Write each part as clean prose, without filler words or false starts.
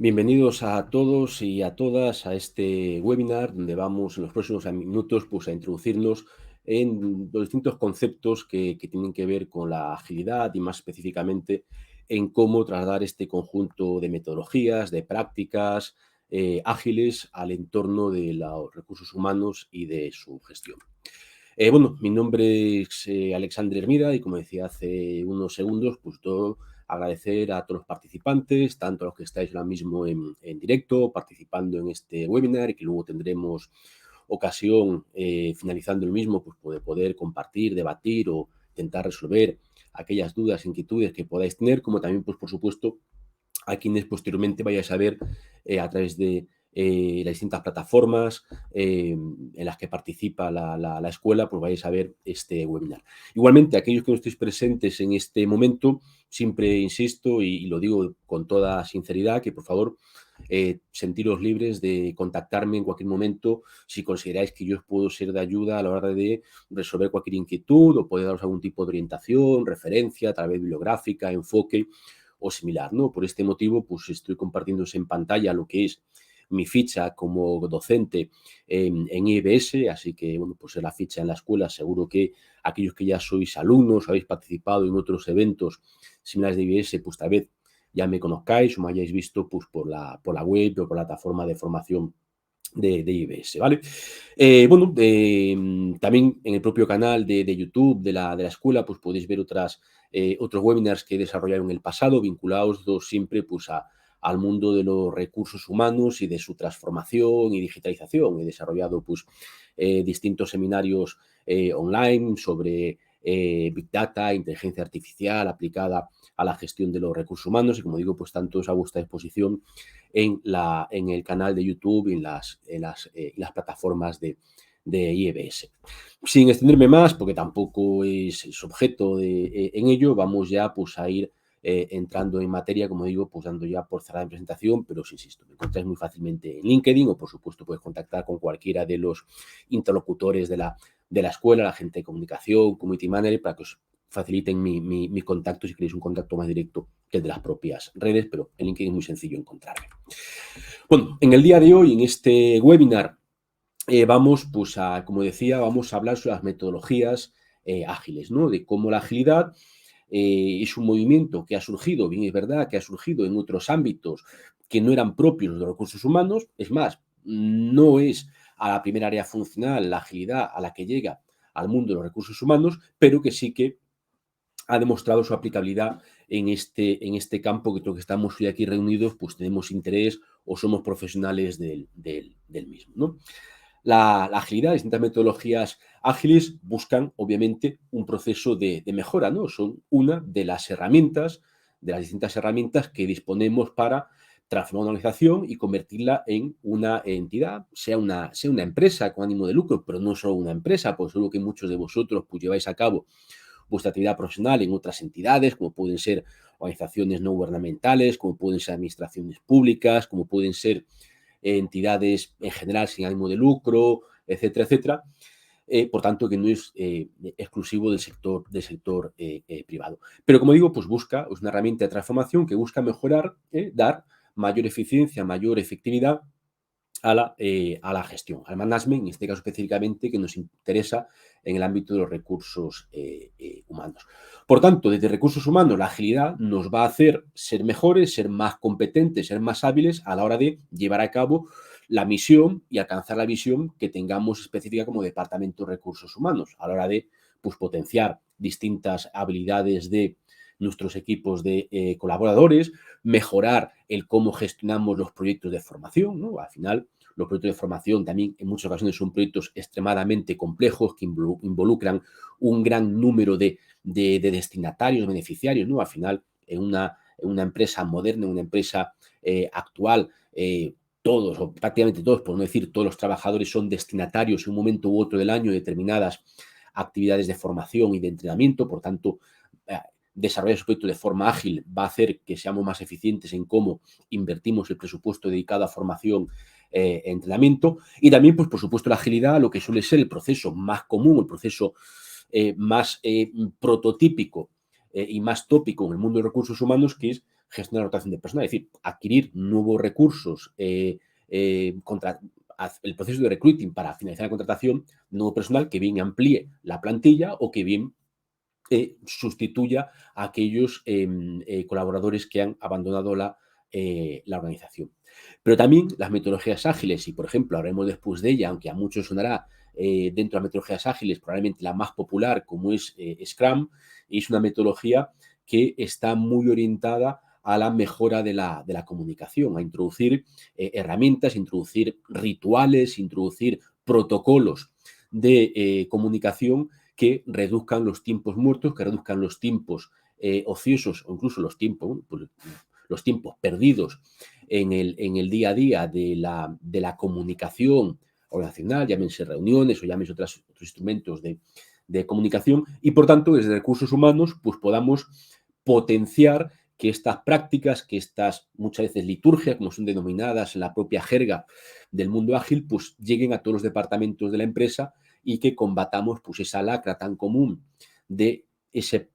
Bienvenidos a todos y a todas a este webinar donde vamos en los próximos minutos pues, a introducirnos en los distintos conceptos que tienen que ver con la agilidad y más específicamente en cómo trasladar este conjunto de metodologías, de prácticas ágiles al entorno de los recursos humanos y de su gestión. Bueno, mi nombre es Alexandre Hermida y como decía hace unos segundos, pues todo agradecer a todos los participantes, tanto a los que estáis ahora mismo en directo, participando en este webinar y que luego tendremos ocasión, finalizando el mismo, pues de poder compartir, debatir o intentar resolver aquellas dudas, inquietudes que podáis tener, como también, pues por supuesto, a quienes posteriormente vayáis a ver a través de las distintas plataformas en las que participa la escuela, pues vais a ver este webinar. Igualmente, aquellos que no estéis presentes en este momento, siempre insisto y lo digo con toda sinceridad, que por favor sentiros libres de contactarme en cualquier momento si consideráis que yo os puedo ser de ayuda a la hora de resolver cualquier inquietud o poder daros algún tipo de orientación, referencia, a través bibliográfica, enfoque o similar, ¿no? Por este motivo, pues estoy compartiéndose en pantalla lo que es mi ficha como docente en IBS, así que, bueno, pues la ficha en la escuela, seguro que aquellos que ya sois alumnos, habéis participado en otros eventos similares de IBS, pues tal vez ya me conozcáis o me hayáis visto pues por la web o por la plataforma de formación de IBS, ¿vale? Bueno, también en el propio canal de YouTube de la escuela, pues podéis ver otros webinars que he desarrollado en el pasado, vinculados siempre pues al mundo de los recursos humanos y de su transformación y digitalización. He desarrollado pues distintos seminarios online sobre Big Data, inteligencia artificial aplicada a la gestión de los recursos humanos y, como digo, pues tanto es a vuestra disposición en el canal de YouTube y en las plataformas de IEBS. Sin extenderme más, porque tampoco es objeto en ello, vamos ya pues a ir entrando en materia, como digo, pues dando ya por cerrada la presentación, pero os insisto, me encontráis muy fácilmente en LinkedIn o, por supuesto, podéis contactar con cualquiera de los interlocutores de la escuela, la gente de comunicación, community manager, para que os faciliten mi contacto si queréis un contacto más directo que el de las propias redes, pero en LinkedIn es muy sencillo encontrarme. Bueno, en el día de hoy, en este webinar, vamos, pues como decía, vamos a hablar sobre las metodologías ágiles, ¿no? De cómo la agilidad es un movimiento que ha surgido, bien es verdad, que ha surgido en otros ámbitos que no eran propios de los recursos humanos. Es más, no es a la primera área funcional la agilidad a la que llega al mundo de los recursos humanos, pero que sí que ha demostrado su aplicabilidad en este campo que todos que estamos hoy aquí reunidos, pues tenemos interés o somos profesionales del mismo, ¿no? La agilidad, distintas metodologías ágiles buscan, obviamente, un proceso de mejora, ¿no? Son una de las herramientas, de las distintas herramientas que disponemos para transformar una organización y convertirla en una entidad, sea una empresa con ánimo de lucro, pero no solo una empresa, pues seguro que muchos de vosotros pues, lleváis a cabo vuestra actividad profesional en otras entidades, como pueden ser organizaciones no gubernamentales, como pueden ser administraciones públicas, como pueden ser entidades en general sin ánimo de lucro, etcétera, etcétera. Por tanto, que no es exclusivo del sector privado. Pero, como digo, pues es una herramienta de transformación que busca mejorar, dar mayor eficiencia, mayor efectividad a la gestión, al management, en este caso específicamente, que nos interesa en el ámbito de los recursos humanos. Por tanto, desde recursos humanos, la agilidad nos va a hacer ser mejores, ser más competentes, ser más hábiles a la hora de llevar a cabo la misión y alcanzar la visión que tengamos específica como Departamento de Recursos Humanos, a la hora de pues, potenciar distintas habilidades de nuestros equipos de colaboradores, mejorar el cómo gestionamos los proyectos de formación, ¿no? Al final, los proyectos de formación también en muchas ocasiones son proyectos extremadamente complejos que involucran un gran número de destinatarios, beneficiarios, ¿no? Al final, en una empresa moderna, en una empresa actual, todos o prácticamente todos, por no decir todos los trabajadores son destinatarios en un momento u otro del año de determinadas actividades de formación y de entrenamiento, por tanto, desarrollar su proyecto de forma ágil va a hacer que seamos más eficientes en cómo invertimos el presupuesto dedicado a formación, entrenamiento y también, pues por supuesto, la agilidad, lo que suele ser el proceso más común, el proceso más prototípico y más tópico en el mundo de recursos humanos, que es gestionar la rotación de personal, es decir, adquirir nuevos recursos, el proceso de recruiting para finalizar la contratación, nuevo personal que bien amplíe la plantilla o que bien sustituya a aquellos colaboradores que han abandonado la organización. Pero también las metodologías ágiles, y por ejemplo hablaremos después de ella, aunque a muchos sonará dentro de las metodologías ágiles probablemente la más popular como es Scrum, es una metodología que está muy orientada a la mejora de la comunicación, a introducir herramientas, introducir rituales, introducir protocolos de comunicación que reduzcan los tiempos muertos, que reduzcan los tiempos ociosos o incluso los tiempos perdidos en el día a día de la comunicación organizacional, llámense reuniones o llámense otros instrumentos de comunicación y, por tanto, desde recursos humanos, pues podamos potenciar que estas prácticas, que estas muchas veces liturgias, como son denominadas en la propia jerga del mundo ágil, pues lleguen a todos los departamentos de la empresa y que combatamos pues esa lacra tan común de ese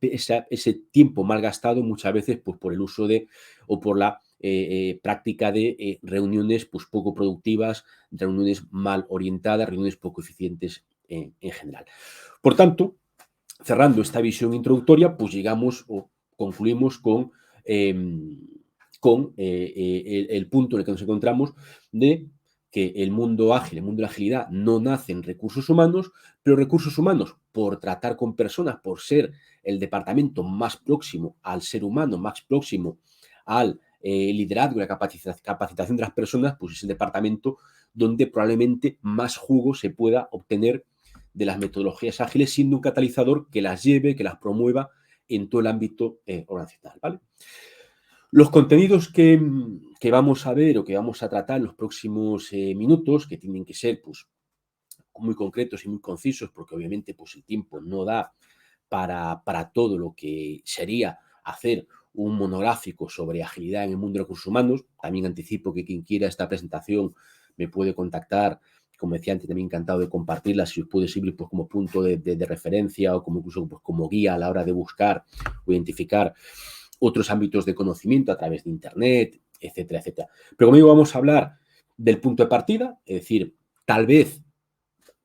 tiempo mal gastado muchas veces pues por el uso de o por la práctica de reuniones pues poco productivas, reuniones mal orientadas, reuniones poco eficientes en general. Por tanto, cerrando esta visión introductoria, pues llegamos o concluimos con el punto en el que nos encontramos de que el mundo ágil, el mundo de la agilidad no nace en recursos humanos, pero recursos humanos, por tratar con personas, por ser el departamento más próximo al ser humano, más próximo al liderazgo y la capacitación de las personas, pues es el departamento donde probablemente más jugo se pueda obtener de las metodologías ágiles, siendo un catalizador que las lleve, que las promueva en todo el ámbito organizacional, ¿vale? Los contenidos que vamos a ver o que vamos a tratar en los próximos minutos, que tienen que ser pues, muy concretos y muy concisos, porque obviamente pues, el tiempo no da para todo lo que sería hacer un monográfico sobre agilidad en el mundo de los recursos humanos. También anticipo que quien quiera esta presentación me puede contactar. Como decía antes, también encantado de compartirla si os puede servir pues, como punto de referencia o como incluso pues, como guía a la hora de buscar o identificar otros ámbitos de conocimiento a través de Internet, etcétera, etcétera. Pero como digo, vamos a hablar del punto de partida, es decir, tal vez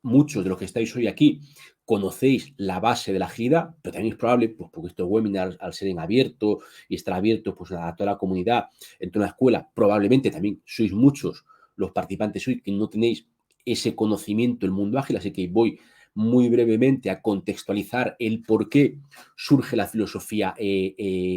muchos de los que estáis hoy aquí conocéis la base de la agilidad, pero también es probable, pues porque estos webinars, al ser en abierto y estar abiertos pues, a toda la comunidad, en toda la escuela, probablemente también sois muchos los participantes hoy que no tenéis ese conocimiento del mundo ágil, así que voy muy brevemente a contextualizar el por qué surge la filosofía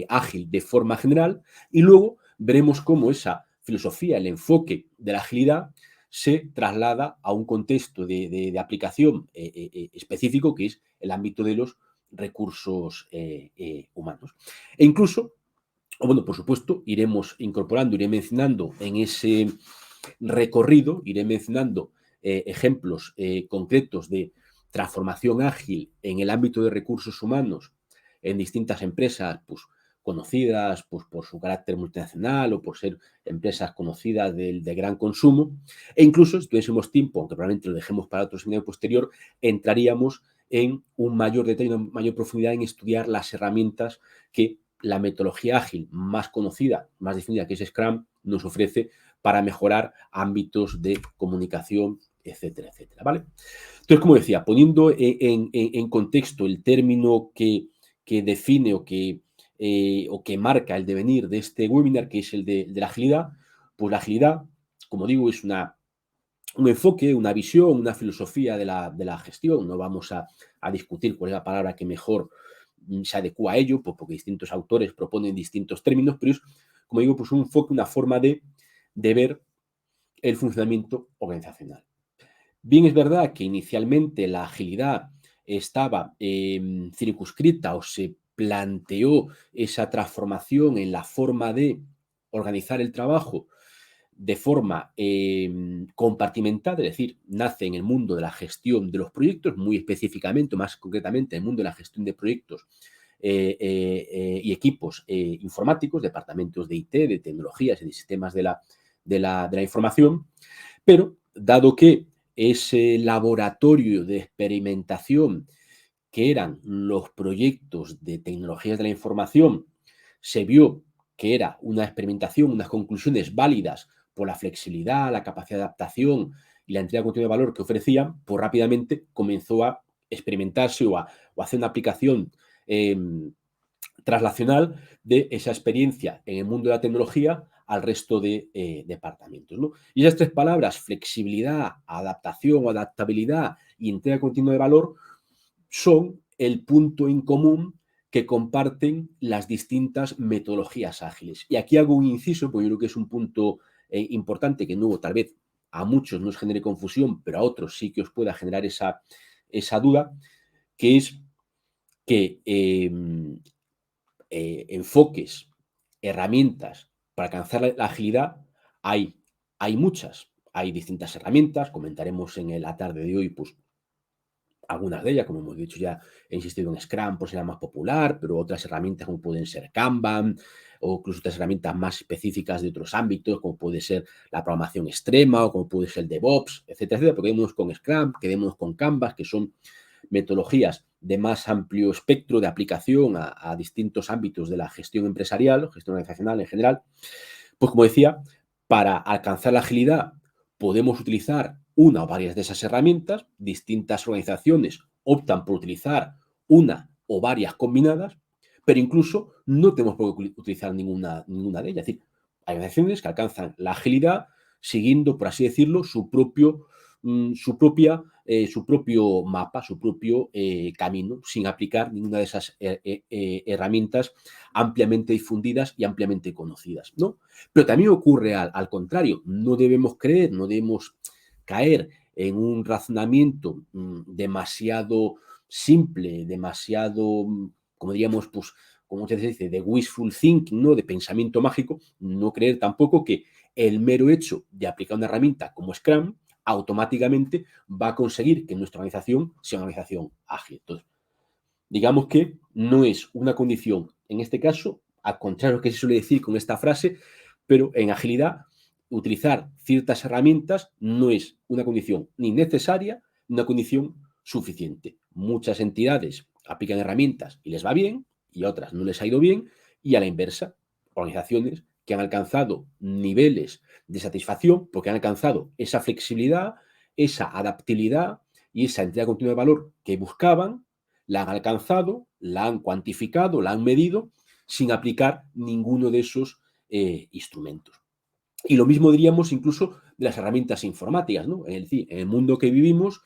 ágil de forma general y luego veremos cómo esa filosofía, el enfoque de la agilidad, se traslada a un contexto de aplicación específico que es el ámbito de los recursos humanos. E incluso, bueno, por supuesto, iremos incorporando, iré mencionando en ese recorrido, iré mencionando ejemplos concretos de transformación ágil en el ámbito de recursos humanos en distintas empresas, pues conocidas pues, por su carácter multinacional o por ser empresas conocidas de gran consumo. E incluso, si tuviésemos tiempo, aunque probablemente lo dejemos para otro seminario posterior, entraríamos en un mayor detalle, una mayor profundidad en estudiar las herramientas que la metodología ágil más conocida, más definida, que es Scrum, nos ofrece para mejorar ámbitos de comunicación, etcétera, etcétera, ¿vale? Entonces, como decía, poniendo en contexto el término que define o que marca el devenir de este webinar, que es el de la agilidad, pues la agilidad, como digo, es un enfoque, una visión, una filosofía de la gestión. No vamos a discutir cuál es la palabra que mejor se adecua a ello, pues porque distintos autores proponen distintos términos, pero es, como digo, pues un enfoque, una forma de ver el funcionamiento organizacional. Bien, es verdad que inicialmente la agilidad estaba circunscrita o se planteó esa transformación en la forma de organizar el trabajo de forma compartimentada, es decir, nace en el mundo de la gestión de los proyectos, muy específicamente, más concretamente, en el mundo de la gestión de proyectos y equipos informáticos, departamentos de IT, de tecnologías y de sistemas de la información, pero dado que ese laboratorio de experimentación que eran los proyectos de tecnologías de la información se vio que era una experimentación, unas conclusiones válidas por la flexibilidad, la capacidad de adaptación y la entrega continua de valor que ofrecían, pues rápidamente comenzó a experimentarse o hacer una aplicación traslacional de esa experiencia en el mundo de la tecnología al resto de departamentos, ¿no? Y esas tres palabras, flexibilidad, adaptación, adaptabilidad y entrega continua de valor, son el punto en común que comparten las distintas metodologías ágiles. Y aquí hago un inciso, porque yo creo que es un punto importante que no, tal vez a muchos no os genere confusión, pero a otros sí que os pueda generar esa duda, que es que enfoques, herramientas para alcanzar la agilidad, hay, hay muchas. Hay distintas herramientas, comentaremos en la tarde de hoy, pues algunas de ellas, como hemos dicho ya, he insistido en Scrum por ser la más popular, pero otras herramientas como pueden ser Kanban o incluso otras herramientas más específicas de otros ámbitos, como puede ser la programación extrema o como puede ser el DevOps, etcétera, etcétera. Pero quedémonos con Scrum, quedémonos con Canvas, que son metodologías de más amplio espectro de aplicación a distintos ámbitos de la gestión empresarial, gestión organizacional en general. Pues como decía, para alcanzar la agilidad podemos utilizar una o varias de esas herramientas, distintas organizaciones optan por utilizar una o varias combinadas, pero incluso no tenemos por qué utilizar ninguna de ellas. Es decir, hay organizaciones que alcanzan la agilidad siguiendo, por así decirlo, su propio mapa, su propio camino, sin aplicar ninguna de esas herramientas ampliamente difundidas y ampliamente conocidas, ¿no? Pero también ocurre al contrario. No debemos creer, no debemos caer en un razonamiento demasiado simple, demasiado, como diríamos, pues, como muchas veces se dice, de wishful thinking, ¿no? De pensamiento mágico. No creer tampoco que el mero hecho de aplicar una herramienta como Scrum automáticamente va a conseguir que nuestra organización sea una organización ágil. Entonces, digamos que no es una condición, en este caso, al contrario que se suele decir con esta frase, pero en agilidad, utilizar ciertas herramientas no es una condición ni necesaria ni una condición suficiente. Muchas entidades aplican herramientas y les va bien, y a otras no les ha ido bien, y a la inversa, organizaciones que han alcanzado niveles de satisfacción porque han alcanzado esa flexibilidad, esa adaptabilidad y esa entrega continua de valor que buscaban, la han alcanzado, la han cuantificado, la han medido, sin aplicar ninguno de esos instrumentos. Y lo mismo diríamos incluso de las herramientas informáticas, ¿no? Es decir, en el mundo que vivimos,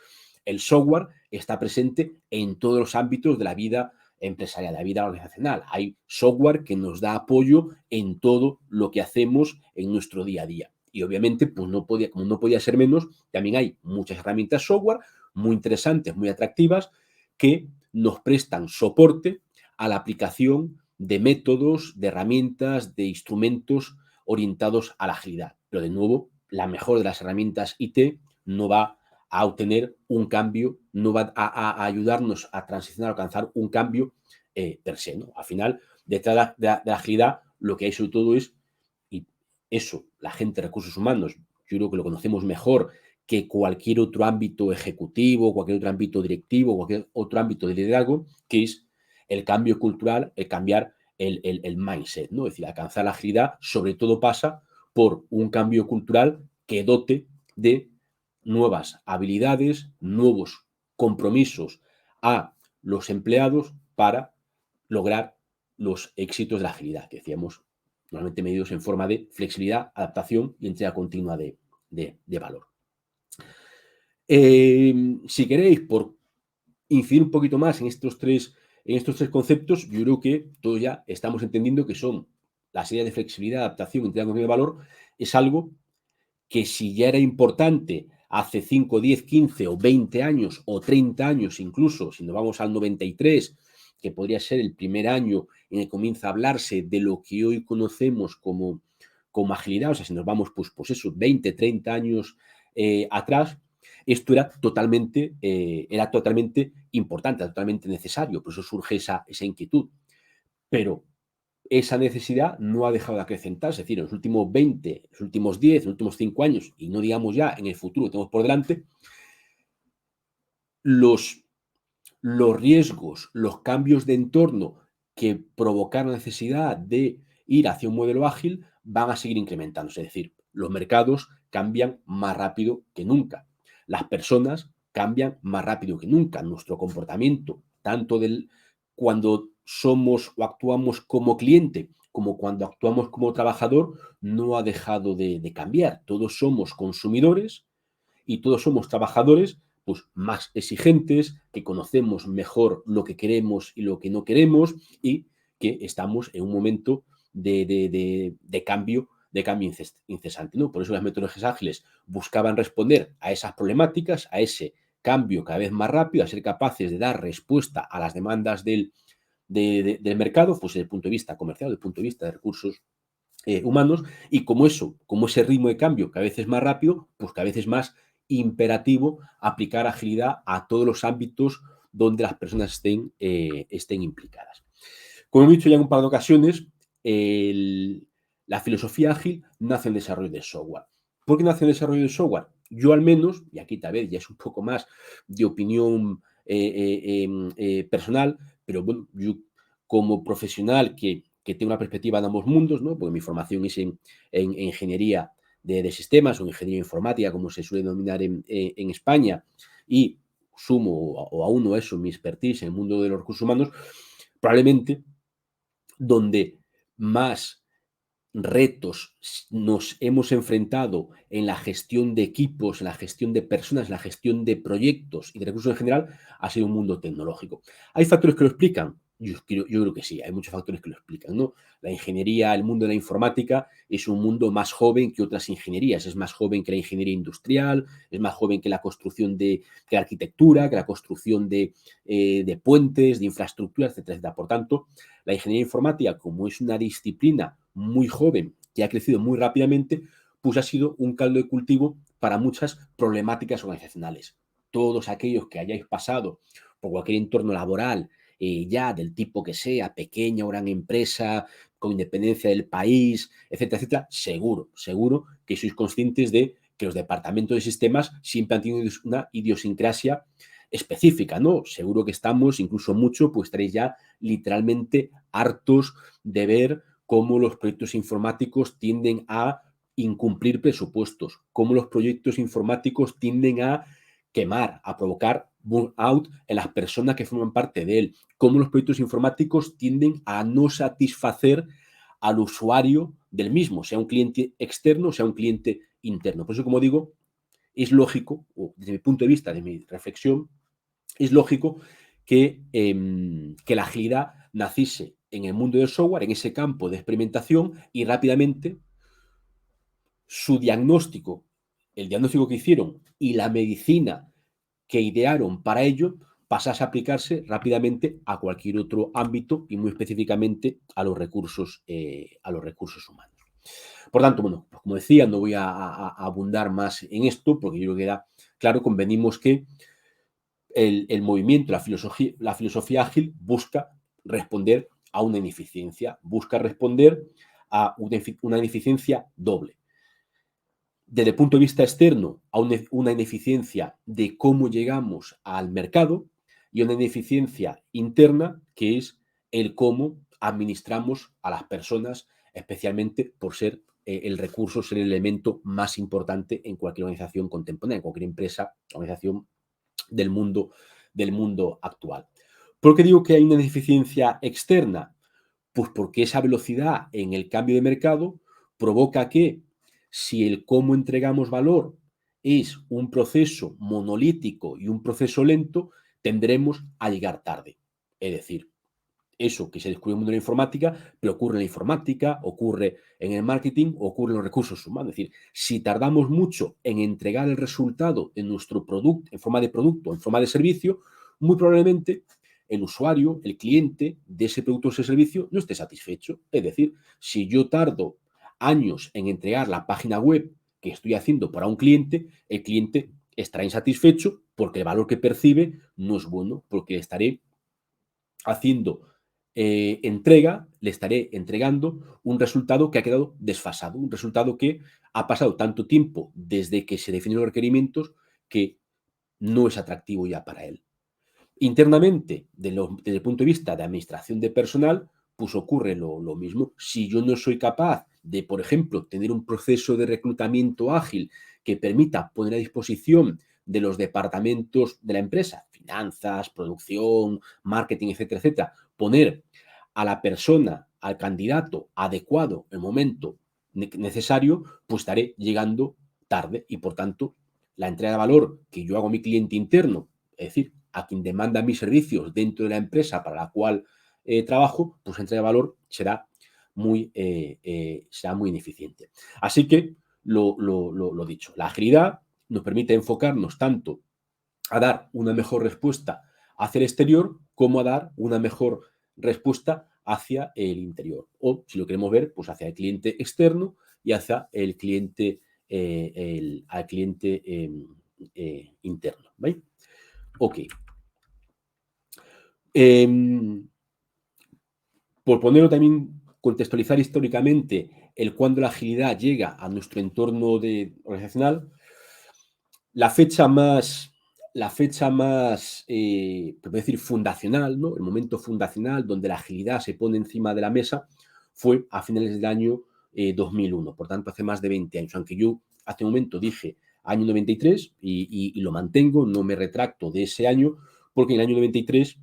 el software está presente en todos los ámbitos de la vida empresarial, de la vida organizacional. Hay software que nos da apoyo en todo lo que hacemos en nuestro día a día. Y obviamente, pues como no podía ser menos, también hay muchas herramientas software muy interesantes, muy atractivas, que nos prestan soporte a la aplicación de métodos, de herramientas, de instrumentos orientados a la agilidad. Pero de nuevo, la mejor de las herramientas IT no va a obtener un cambio, no va a ayudarnos a transicionar, a alcanzar un cambio per se, ¿no? Al final, detrás de la agilidad, lo que hay sobre todo es, y eso, la gente de recursos humanos, yo creo que lo conocemos mejor que cualquier otro ámbito ejecutivo, cualquier otro ámbito directivo, cualquier otro ámbito de liderazgo, que es el cambio cultural, el cambiar el mindset, ¿no? Es decir, alcanzar la agilidad sobre todo pasa por un cambio cultural que dote de nuevas habilidades, nuevos compromisos a los empleados para lograr los éxitos de la agilidad, que decíamos, normalmente medidos en forma de flexibilidad, adaptación y entrega continua de valor. Si queréis, por incidir un poquito más en estos tres conceptos, yo creo que todos ya estamos entendiendo que son las ideas de flexibilidad, adaptación y entrega continua de valor, es algo que si ya era importante hace 5, 10, 15 o 20 años o 30 años incluso, si nos vamos al 93, que podría ser el primer año en el que comienza a hablarse de lo que hoy conocemos como agilidad, o sea, si nos vamos pues eso, 20, 30 años atrás, esto era totalmente importante, totalmente necesario, por eso surge esa inquietud. Pero esa necesidad no ha dejado de acrecentarse, es decir, en los últimos 20, en los últimos 10, en los últimos 5 años, y no digamos ya en el futuro que tenemos por delante, los, los riesgos, los cambios de entorno que provocaron la necesidad de ir hacia un modelo ágil van a seguir incrementándose. Es decir, los mercados cambian más rápido que nunca. Las personas cambian más rápido que nunca. Nuestro comportamiento, tanto cuando somos o actuamos como cliente como cuando actuamos como trabajador, no ha dejado de cambiar. Todos somos consumidores y todos somos trabajadores pues, más exigentes, que conocemos mejor lo que queremos y lo que no queremos y que estamos en un momento de cambio incesante, ¿no? Por eso las metodologías ágiles buscaban responder a esas problemáticas, a ese cambio cada vez más rápido, a ser capaces de dar respuesta a las demandas del mercado, pues desde el punto de vista comercial, desde el punto de vista de recursos humanos, y como ese ritmo de cambio cada vez es más rápido, pues cada vez es más imperativo aplicar agilidad a todos los ámbitos donde las personas estén implicadas. Como he dicho ya en un par de ocasiones, la filosofía ágil nace en el desarrollo de software. ¿Por qué nace en el desarrollo de software? Yo al menos, y aquí tal vez ya es un poco más de opinión personal, pero bueno, yo como profesional que tengo una perspectiva de ambos mundos, ¿no? Porque mi formación es en ingeniería de sistemas o ingeniería informática, como se suele denominar en España, y sumo o auno eso, mi expertise en el mundo de los recursos humanos, probablemente donde más retos nos hemos enfrentado en la gestión de equipos, en la gestión de personas, en la gestión de proyectos y de recursos en general, ha sido un mundo tecnológico. ¿Hay factores que lo explican? Yo creo que sí, hay muchos factores que lo explican, ¿no? La ingeniería, el mundo de la informática es un mundo más joven que otras ingenierías, es más joven que la ingeniería industrial, es más joven que la construcción que la arquitectura, que la construcción de puentes, de infraestructura, etcétera, etcétera. Por tanto, la ingeniería informática, como es una disciplina muy joven que ha crecido muy rápidamente, pues ha sido un caldo de cultivo para muchas problemáticas organizacionales. Todos aquellos que hayáis pasado por cualquier entorno laboral, ya del tipo que sea, pequeña o gran empresa, con independencia del país, etcétera, etcétera, seguro que sois conscientes de que los departamentos de sistemas siempre han tenido una idiosincrasia específica, ¿no? Seguro que estamos, incluso mucho, pues estaréis ya literalmente hartos de ver cómo los proyectos informáticos tienden a incumplir presupuestos, cómo los proyectos informáticos tienden a quemar, a provocar burnout en las personas que forman parte de él, cómo los proyectos informáticos tienden a no satisfacer al usuario del mismo, sea un cliente externo, sea un cliente interno. Por eso, como digo, es lógico, o desde mi punto de vista, de mi reflexión, es lógico que la agilidad naciese en el mundo del software, en ese campo de experimentación, y rápidamente su diagnóstico, el diagnóstico que hicieron y la medicina que idearon para ello, pasase a aplicarse rápidamente a cualquier otro ámbito y muy específicamente a los recursos humanos. Por tanto, bueno, pues como decía, no voy a abundar más en esto porque yo creo que queda claro, convenimos que el movimiento, la filosofía ágil busca responder a una ineficiencia, busca responder a una ineficiencia doble. Desde el punto de vista externo, a una ineficiencia de cómo llegamos al mercado y una ineficiencia interna que es el cómo administramos a las personas, especialmente por ser el recurso, ser el elemento más importante en cualquier organización contemporánea, en cualquier empresa, organización del mundo actual. ¿Por qué digo que hay una ineficiencia externa? Pues porque esa velocidad en el cambio de mercado provoca que si el cómo entregamos valor es un proceso monolítico y un proceso lento, tendremos a llegar tarde. Es decir, eso que se descubrió en el mundo de la informática, pero ocurre en la informática, ocurre en el marketing, ocurre en los recursos humanos. Es decir, si tardamos mucho en entregar el resultado de nuestro producto, en forma de producto, en forma de servicio, muy probablemente el usuario, el cliente de ese producto o ese servicio no esté satisfecho. Es decir, si yo tardo años en entregar la página web que estoy haciendo para un cliente, el cliente estará insatisfecho porque el valor que percibe no es bueno, porque estaré haciendo le estaré entregando un resultado que ha quedado desfasado, un resultado que ha pasado tanto tiempo desde que se definen los requerimientos que no es atractivo ya para él. Internamente, desde el punto de vista de administración de personal, pues ocurre lo mismo. Si yo no soy capaz de, por ejemplo, tener un proceso de reclutamiento ágil que permita poner a disposición de los departamentos de la empresa, finanzas, producción, marketing, etcétera, etcétera, poner a la persona, al candidato adecuado en el momento necesario, pues estaré llegando tarde y, por tanto, la entrega de valor que yo hago a mi cliente interno, es decir, a quien demanda mis servicios dentro de la empresa para la cual trabajo, pues la entrega de valor será muy ineficiente. Así que, lo dicho, la agilidad nos permite enfocarnos tanto a dar una mejor respuesta hacia el exterior como a dar una mejor respuesta hacia el interior. O, si lo queremos ver, pues hacia el cliente externo y hacia el cliente, al cliente interno. ¿Vale? Ok. Por ponerlo también, contextualizar históricamente el cuando la agilidad llega a nuestro entorno organizacional, la fecha más, por decir, fundacional, ¿no? El momento fundacional donde la agilidad se pone encima de la mesa fue a finales del año 2001, por tanto, hace más de 20 años, aunque yo hace un momento dije año 93 y lo mantengo, no me retracto de ese año, porque en el año 93,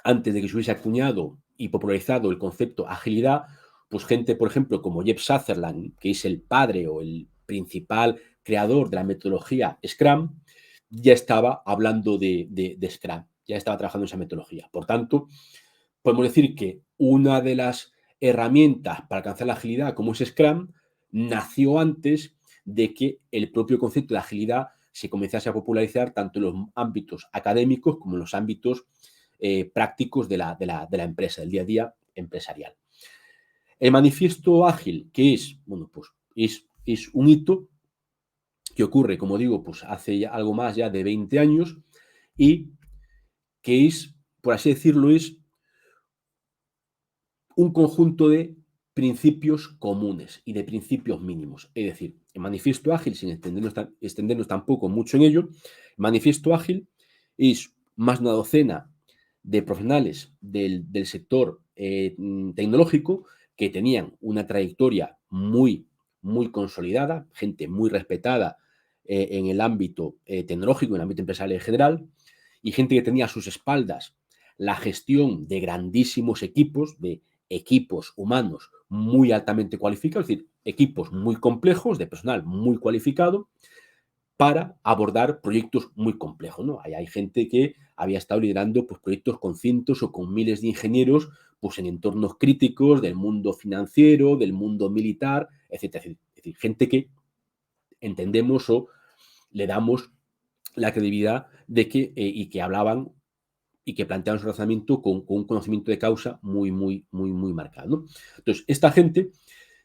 antes de que se hubiese acuñado y popularizado el concepto agilidad, pues gente, por ejemplo, como Jeff Sutherland, que es el padre o el principal creador de la metodología Scrum, ya estaba hablando de Scrum, ya estaba trabajando en esa metodología. Por tanto, podemos decir que una de las herramientas para alcanzar la agilidad, como es Scrum, nació antes de que el propio concepto de agilidad se comenzase a popularizar tanto en los ámbitos académicos como en los ámbitos prácticos de la empresa, del día a día empresarial. El manifiesto ágil, que es, bueno, pues es un hito que ocurre, como digo, pues hace ya algo más ya de 20 años y que es, por así decirlo, es un conjunto de principios comunes y de principios mínimos. Es decir, el manifiesto ágil, sin extendernos tampoco mucho en ello, el manifiesto ágil es más de una docena de profesionales del sector tecnológico que tenían una trayectoria muy consolidada, gente muy respetada en el ámbito tecnológico, en el ámbito empresarial en general, y gente que tenía a sus espaldas la gestión de grandísimos equipos, de equipos humanos muy altamente cualificados, es decir, equipos muy complejos, de personal muy cualificado, para abordar proyectos muy complejos, ¿no? Hay gente que había estado liderando pues, proyectos con cientos o con miles de ingenieros pues, en entornos críticos del mundo financiero, del mundo militar, etcétera. Es decir, gente que entendemos o le damos la credibilidad de que, y que hablaban y que planteaban su razonamiento con un conocimiento de causa muy marcado, ¿no? Entonces, esta gente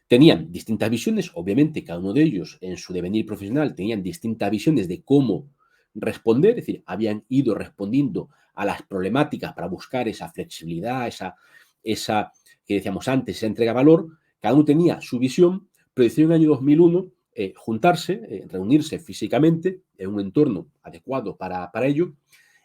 tenían distintas visiones, obviamente cada uno de ellos en su devenir profesional tenían distintas visiones de cómo responder, es decir, habían ido respondiendo a las problemáticas para buscar esa flexibilidad, esa que decíamos antes, esa entrega de valor, cada uno tenía su visión, pero decidieron en el año 2001 juntarse, reunirse físicamente en un entorno adecuado para ello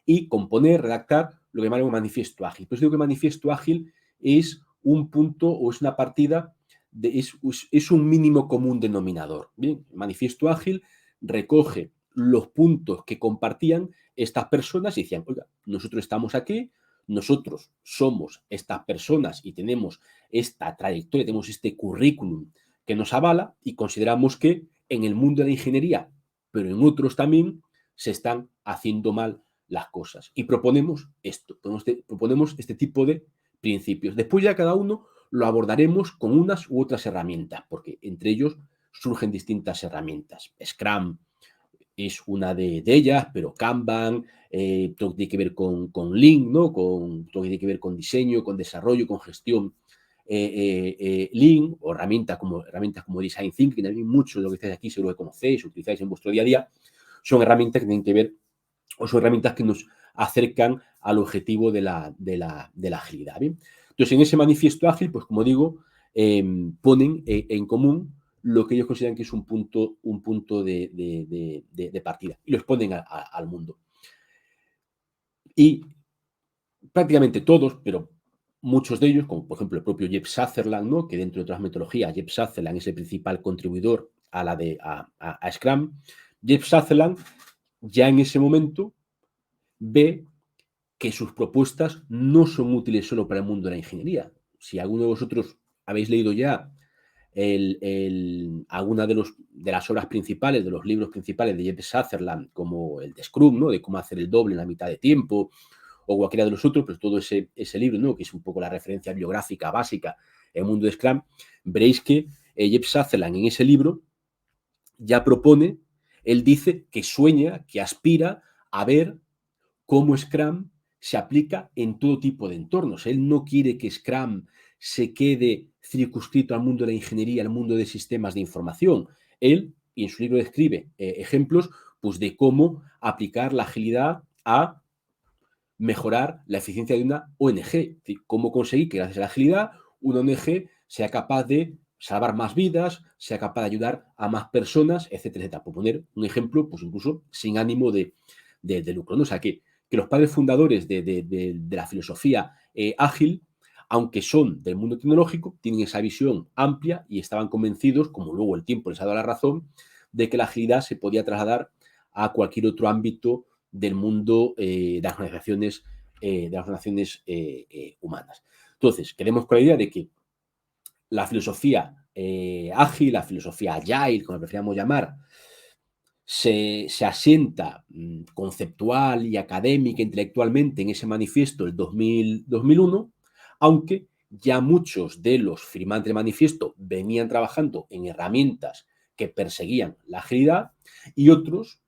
y componer, redactar lo que llamamos manifiesto ágil. Pues digo que manifiesto ágil es un punto o es una partida, es un mínimo común denominador. Bien, el manifiesto ágil recoge los puntos que compartían estas personas y decían, oiga, nosotros estamos aquí, nosotros somos estas personas y tenemos esta trayectoria, tenemos este currículum que nos avala y consideramos que en el mundo de la ingeniería, pero en otros también, se están haciendo mal las cosas. Y proponemos esto, proponemos este tipo de principios. Después ya cada uno lo abordaremos con unas u otras herramientas, porque entre ellos surgen distintas herramientas. Scrum es una de ellas, pero Kanban, todo lo que tiene que ver con Lean, ¿no? Con todo lo que tiene que ver con diseño, con desarrollo, con gestión Lean, o herramientas como Design Thinking, que también mucho de lo que estáis aquí seguro que conocéis, utilizáis en vuestro día a día, son herramientas que tienen que ver o son herramientas que nos acercan al objetivo de la agilidad. ¿Bien? Entonces, en ese manifiesto ágil, pues como digo, ponen en común lo que ellos consideran que es un punto de partida y lo exponen al mundo. Y prácticamente todos, pero muchos de ellos, como por ejemplo el propio Jeff Sutherland, ¿no? Que dentro de otras metodologías, Jeff Sutherland es el principal contribuidor a Scrum. Jeff Sutherland ya en ese momento ve que sus propuestas no son útiles solo para el mundo de la ingeniería. Si alguno de vosotros habéis leído ya alguna de las obras principales, de los libros principales de Jeff Sutherland, como el de Scrum, ¿no? De cómo hacer el doble en la mitad de tiempo, o cualquiera de los otros, pues todo ese libro, ¿no? Que es un poco la referencia biográfica básica en el mundo de Scrum, veréis que Jeff Sutherland en ese libro ya propone, él dice que sueña, que aspira a ver cómo Scrum se aplica en todo tipo de entornos. Él no quiere que Scrum se quede circunscrito al mundo de la ingeniería, al mundo de sistemas de información. Él, y en su libro describe ejemplos pues, de cómo aplicar la agilidad a mejorar la eficiencia de una ONG. Es decir, cómo conseguir que gracias a la agilidad una ONG sea capaz de salvar más vidas, sea capaz de ayudar a más personas, etcétera, etcétera. Por poner un ejemplo, pues incluso sin ánimo de lucro, ¿no? O sea, que los padres fundadores de la filosofía ágil, aunque son del mundo tecnológico, tienen esa visión amplia y estaban convencidos, como luego el tiempo les ha dado la razón, de que la agilidad se podía trasladar a cualquier otro ámbito del mundo de las organizaciones humanas. Entonces, quedemos con la idea de que la filosofía ágil, la filosofía agile, como preferíamos llamar, se asienta conceptual y académica, intelectualmente, en ese manifiesto del 2001, aunque ya muchos de los firmantes del manifiesto venían trabajando en herramientas que perseguían la agilidad y otros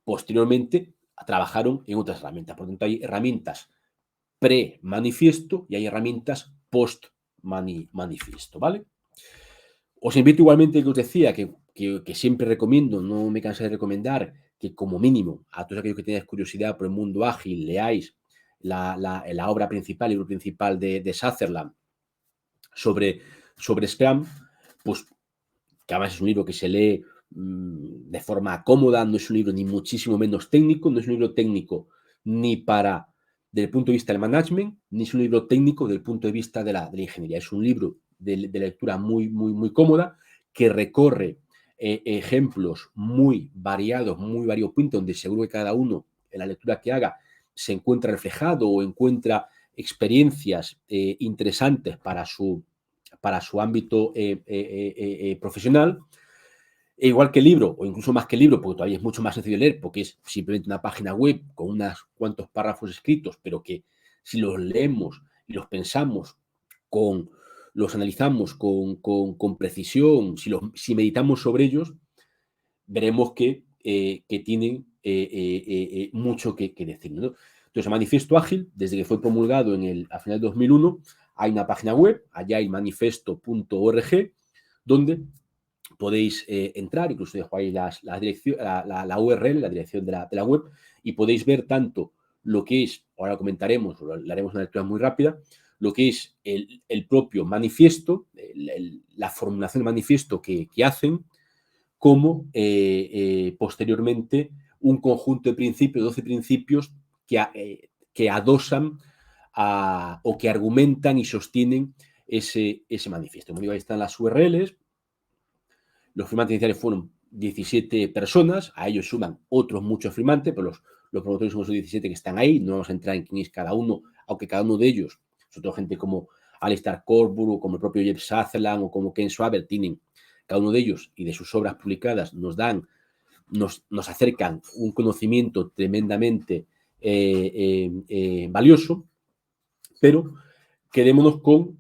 posteriormente trabajaron en otras herramientas. Por lo tanto, hay herramientas pre-manifiesto y hay herramientas post-manifiesto, ¿vale? Os invito igualmente, que os decía, que siempre recomiendo, no me cansé de recomendar, que como mínimo a todos aquellos que tengáis curiosidad por el mundo ágil, leáis la obra principal, el libro principal de Sutherland sobre Scrum, pues que además es un libro que se lee de forma cómoda, no es un libro ni muchísimo menos técnico, no es un libro técnico ni para desde el punto de vista del management, ni es un libro técnico desde el punto de vista de la ingeniería. Es un libro de lectura muy, muy, muy cómoda, que recorre ejemplos muy variados, muy variopintos, donde seguro que cada uno en la lectura que haga se encuentra reflejado o encuentra experiencias interesantes para su ámbito profesional. E igual que el libro, o incluso más que el libro, porque todavía es mucho más sencillo de leer, porque es simplemente una página web con unos cuantos párrafos escritos, pero que si los leemos y los pensamos, los analizamos con precisión, si meditamos sobre ellos, veremos que tienen mucho que decir, ¿no? Entonces, el Manifiesto Ágil, desde que fue promulgado a final de 2001, hay una página web, agilemanifesto.org, donde podéis entrar, incluso dejo ahí la URL, la dirección de la web, y podéis ver tanto lo que es, ahora lo comentaremos, lo haremos una lectura muy rápida, lo que es el propio manifiesto, la formulación del manifiesto que hacen, como posteriormente un conjunto de principios, 12 principios que adosan o que argumentan y sostienen ese manifiesto. Como digo, ahí están las URLs. Los firmantes iniciales fueron 17 personas, a ellos suman otros muchos firmantes, pero los promotores son esos 17 que están ahí. No vamos a entrar en quién es cada uno, aunque cada uno de ellos, sobre todo gente como Alistair Cockburn, o como el propio Jeff Sutherland, o como Ken Schwaber, tienen cada uno de ellos y de sus obras publicadas nos acercan un conocimiento tremendamente valioso, pero quedémonos con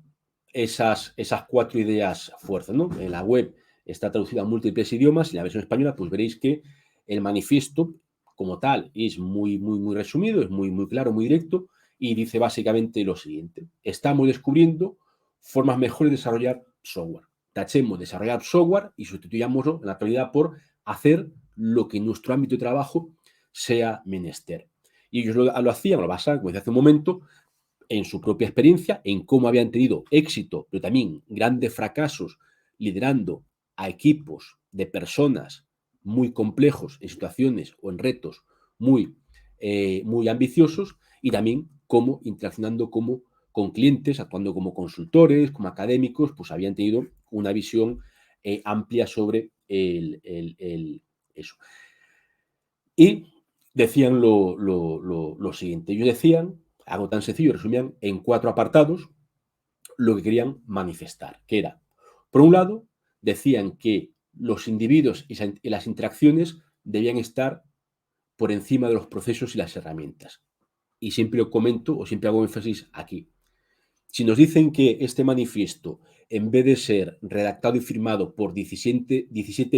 esas 4 ideas fuerzas, ¿no? En la web está traducida a múltiples idiomas, y en la versión española pues veréis que el manifiesto como tal es muy, muy, muy resumido, es muy, muy claro, muy directo, y dice básicamente lo siguiente: estamos descubriendo formas mejores de desarrollar software. Tachemos desarrollar software y sustituyámoslo en la actualidad por hacer lo que en nuestro ámbito de trabajo sea menester. Y ellos lo hacían, lo basaban, como decía hace un momento, en su propia experiencia, en cómo habían tenido éxito, pero también grandes fracasos liderando a equipos de personas muy complejos en situaciones o en retos muy ambiciosos, y también cómo interaccionando como con clientes, actuando como consultores, como académicos, pues habían tenido una visión amplia sobre eso. Y decían lo siguiente, ellos decían, algo tan sencillo, resumían en 4 apartados lo que querían manifestar, que era, por un lado, decían que los individuos y las interacciones debían estar por encima de los procesos y las herramientas. Y siempre lo comento o siempre hago énfasis aquí. Si nos dicen que este manifiesto, en vez de ser redactado y firmado por 17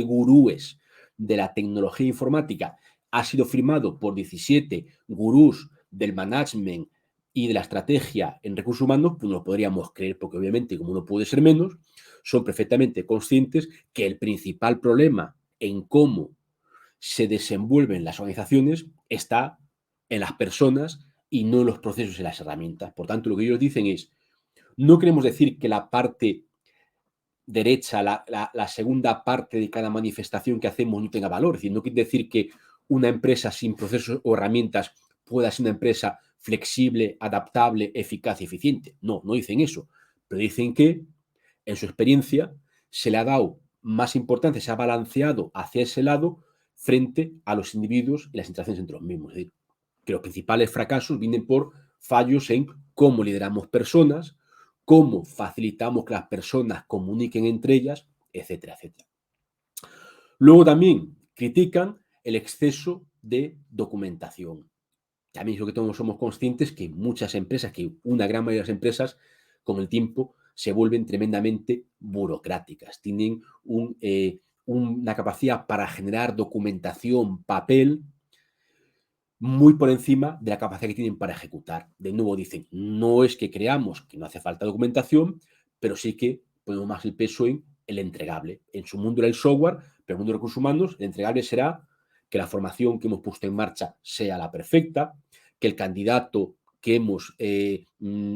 gurúes de la tecnología informática, ha sido firmado por 17 gurús del management y de la estrategia en recursos humanos, pues no lo podríamos creer, porque obviamente, como no puede ser menos, son perfectamente conscientes que el principal problema en cómo se desenvuelven las organizaciones está en las personas y no en los procesos y las herramientas. Por tanto, lo que ellos dicen es, no queremos decir que la parte derecha, la segunda parte de cada manifestación que hacemos no tenga valor. Es decir, no quiere decir que una empresa sin procesos o herramientas pueda ser una empresa flexible, adaptable, eficaz y eficiente. No, no dicen eso. Pero dicen que, en su experiencia, se le ha dado más importancia, se ha balanceado hacia ese lado frente a los individuos y las interacciones entre los mismos. Es decir, que los principales fracasos vienen por fallos en cómo lideramos personas, cómo facilitamos que las personas comuniquen entre ellas, etcétera, etcétera. Luego también critican el exceso de documentación. También es lo que todos somos conscientes que muchas empresas, que una gran mayoría de las empresas, con el tiempo se vuelven tremendamente burocráticas. Tienen una capacidad para generar documentación, papel, muy por encima de la capacidad que tienen para ejecutar. De nuevo dicen, no es que creamos que no hace falta documentación, pero sí que ponemos más el peso en el entregable. En su mundo era el software, pero en el mundo de recursos humanos, el entregable será que la formación que hemos puesto en marcha sea la perfecta, que el candidato que hemos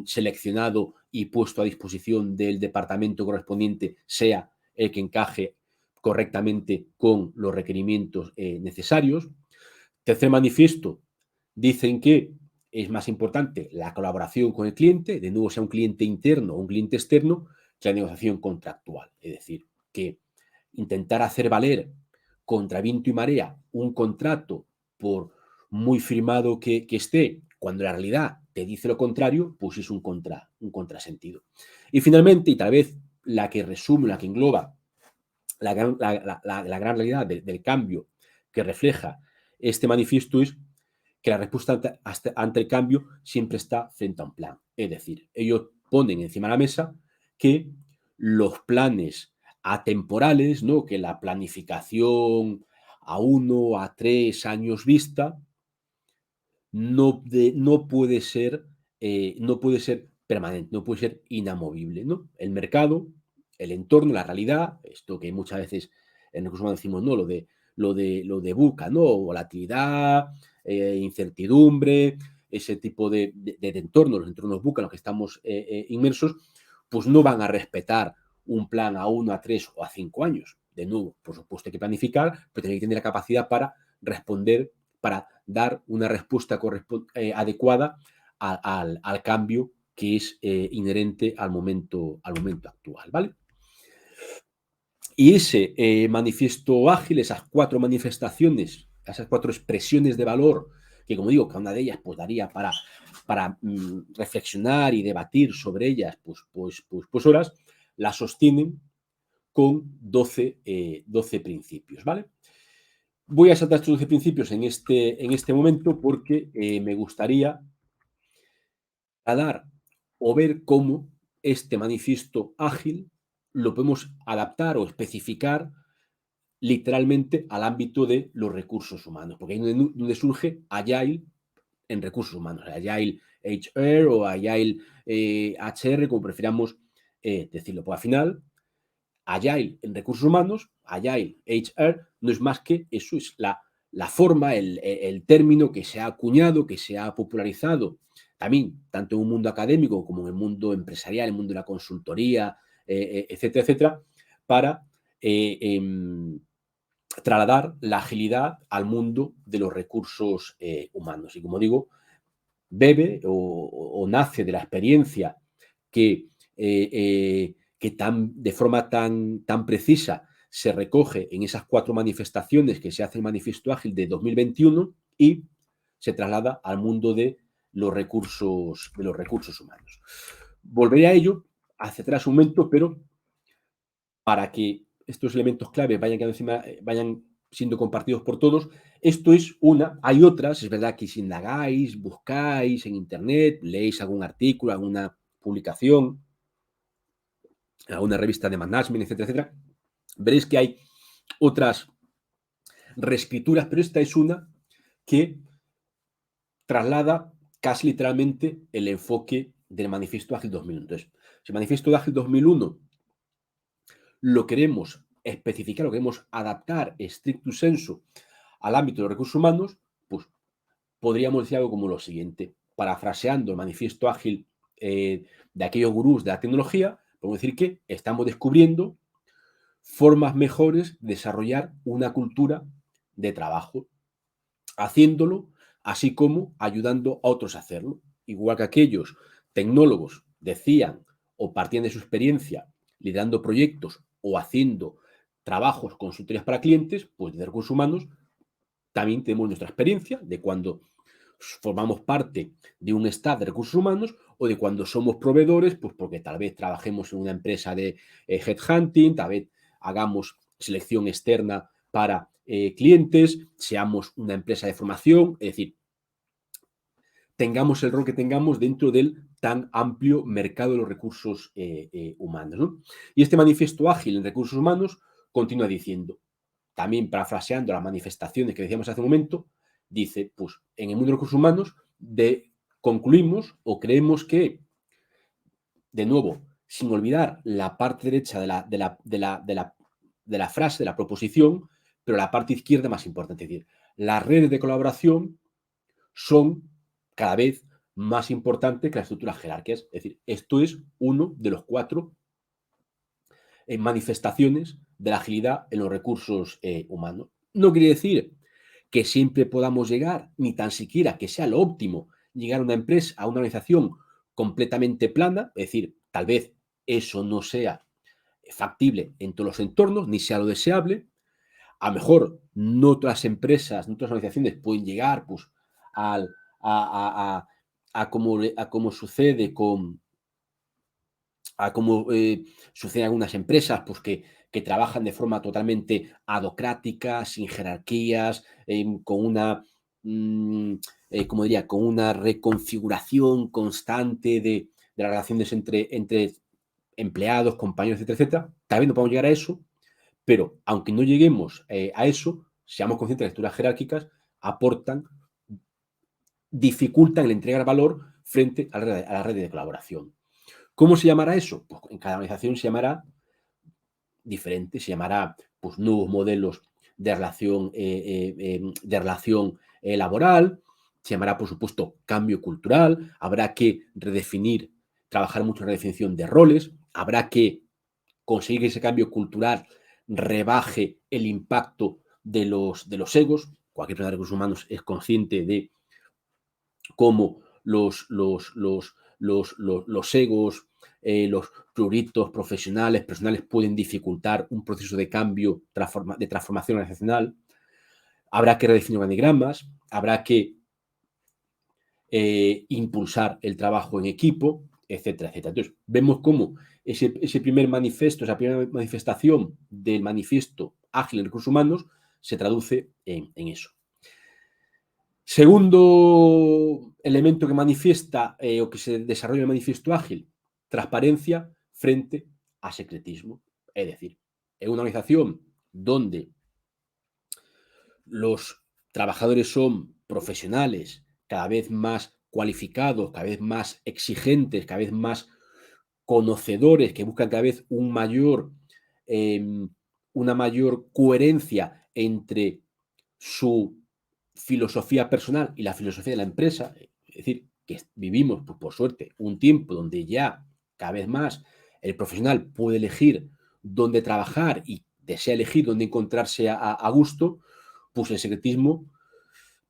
seleccionado y puesto a disposición del departamento correspondiente sea el que encaje correctamente con los requerimientos necesarios. Tercer manifiesto, dicen que es más importante la colaboración con el cliente, de nuevo sea un cliente interno o un cliente externo, que la negociación contractual. Es decir, que intentar hacer valer contra viento y marea un contrato, por muy firmado que esté, cuando la realidad te dice lo contrario, pues es un contrasentido. Y finalmente, y tal vez la que resume, la que engloba la gran realidad del cambio que refleja este manifiesto es que la respuesta ante el cambio siempre está frente a un plan. Es decir, ellos ponen encima de la mesa que los planes atemporales, ¿no? Que la planificación a 1, a 3 años vista, no puede ser, no puede ser permanente, no puede ser inamovible, ¿no? El mercado, el entorno, la realidad, esto que muchas veces en recursos humanos decimos, no, lo de VUCA, ¿no? Volatilidad, incertidumbre, ese tipo de entornos, los entornos VUCA en los que estamos inmersos, pues no van a respetar un plan a 1, a 3 o a 5 años. De nuevo, por supuesto hay que planificar, pero tiene que tener la capacidad para responder, para dar una respuesta adecuada al cambio que es inherente al momento actual, ¿vale? Y ese manifiesto ágil, esas 4 manifestaciones, esas 4 expresiones de valor, que como digo, cada una de ellas pues daría para reflexionar y debatir sobre ellas pues horas, las sostienen con 12 principios, ¿vale? Voy a saltar estos 12 principios en este momento porque me gustaría dar o ver cómo este manifiesto ágil lo podemos adaptar o especificar literalmente al ámbito de los recursos humanos, porque ahí es donde surge Agile en recursos humanos, Agile HR o Agile HR, como prefiramos decirlo. Pues al final, Agile en recursos humanos, Agile HR, no es más que eso, es la forma, el término que se ha acuñado, que se ha popularizado también, tanto en un mundo académico como en el mundo empresarial, en el mundo de la consultoría, etcétera, etcétera, para trasladar la agilidad al mundo de los recursos humanos. Y como digo, bebe o nace de la experiencia de forma tan precisa se recoge en esas 4 manifestaciones que se hace el Manifiesto Ágil de 2021 y se traslada al mundo de los recursos humanos. Volveré a ello hacia atrás un momento, pero para que estos elementos clave vayan siendo compartidos por todos, esto es una. Hay otras, es verdad que si indagáis, buscáis en internet, leéis algún artículo, alguna publicación, alguna revista de management, etcétera, etcétera, veréis que hay otras reescrituras, pero esta es una que traslada casi literalmente el enfoque del Manifiesto Ágil 2001. Entonces, si el Manifiesto Ágil 2001 lo queremos especificar, lo queremos adaptar stricto sensu al ámbito de los recursos humanos, pues podríamos decir algo como lo siguiente. Parafraseando el Manifiesto Ágil de aquellos gurús de la tecnología, podemos decir que estamos descubriendo formas mejores de desarrollar una cultura de trabajo, haciéndolo, así como ayudando a otros a hacerlo. Igual que aquellos tecnólogos decían o partían de su experiencia liderando proyectos o haciendo trabajos, consultorías para clientes, pues de recursos humanos también tenemos nuestra experiencia de cuando formamos parte de un staff de recursos humanos o de cuando somos proveedores, pues porque tal vez trabajemos en una empresa de headhunting, tal vez hagamos selección externa para clientes, seamos una empresa de formación, es decir, tengamos el rol que tengamos dentro del tan amplio mercado de los recursos humanos, ¿no? Y este manifiesto ágil en recursos humanos continúa diciendo, también parafraseando las manifestaciones que decíamos hace un momento, dice, pues en el mundo de recursos humanos concluimos o creemos que, de nuevo, sin olvidar la parte derecha de la frase, de la proposición, pero la parte izquierda más importante, es decir, las redes de colaboración son cada vez más importantes que las estructuras jerárquicas. Es decir, esto es uno de los 4 manifestaciones de la agilidad en los recursos humanos. No quiere decir que siempre podamos llegar, ni tan siquiera que sea lo óptimo, llegar a una empresa, a una organización completamente plana, es decir, tal vez eso no sea factible en todos los entornos, ni sea lo deseable. A lo mejor no todas las empresas, no todas las organizaciones pueden llegar pues, a como sucede como sucede en algunas empresas, pues que trabajan de forma totalmente adocrática, sin jerarquías, con una, como diría, con una reconfiguración constante de las relaciones entre empleados, compañeros, etcétera, etcétera. Tal vez no podemos llegar a eso, pero aunque no lleguemos a eso, seamos conscientes que las estructuras jerárquicas aportan, dificultan el entregar valor frente a la red de colaboración. ¿Cómo se llamará eso? Pues en cada organización se llamará diferente, se llamará pues, nuevos modelos de relación laboral, se llamará, por supuesto, cambio cultural, habrá que redefinir, trabajar mucho en la redefinición de roles, habrá que conseguir que ese cambio cultural rebaje el impacto de los egos. Cualquier persona de recursos humanos es consciente de cómo los egos, los pruritos profesionales, personales pueden dificultar un proceso de cambio, de transformación organizacional. Habrá que redefinir organigramas, habrá que impulsar el trabajo en equipo, etcétera, etcétera. Entonces, vemos cómo ese primer manifiesto, esa primera manifestación del manifiesto ágil en recursos humanos se traduce en eso. Segundo elemento que manifiesta o que se desarrolla en el manifiesto ágil, transparencia frente a secretismo. Es decir, en una organización donde los trabajadores son profesionales, cada vez más cualificados, cada vez más exigentes, cada vez más conocedores, que buscan cada vez una mayor coherencia entre su filosofía personal y la filosofía de la empresa. Es decir, que vivimos, pues, por suerte, un tiempo donde ya cada vez más el profesional puede elegir dónde trabajar y desea elegir dónde encontrarse a gusto, pues el secretismo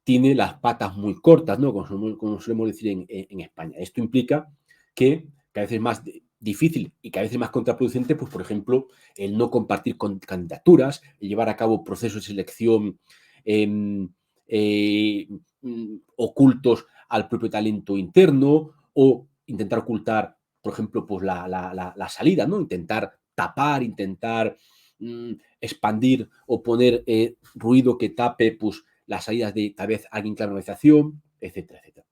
tiene las patas muy cortas, ¿no? Como solemos decir en España. Esto implica que cada vez es más difícil y cada vez es más contraproducente, pues, por ejemplo, el no compartir candidaturas, el llevar a cabo procesos de selección em, ocultos al propio talento interno o intentar ocultar, por ejemplo, pues la salida, ¿no? Intentar tapar, intentar expandir o poner ruido que tape pues, las salidas de tal vez alguien clave en la organización, etcétera, etcétera.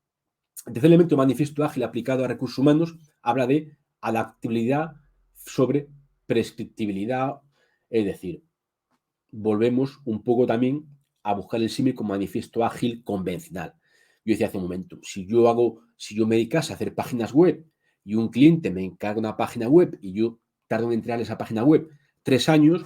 El tercer elemento manifiesto ágil aplicado a recursos humanos habla de adaptabilidad sobre prescriptibilidad, es decir, volvemos un poco también a buscar el símil con manifiesto ágil convencional. Yo decía hace un momento, si yo me dedicase a hacer páginas web y un cliente me encarga una página web y yo tardo en entregar esa página web 3 años,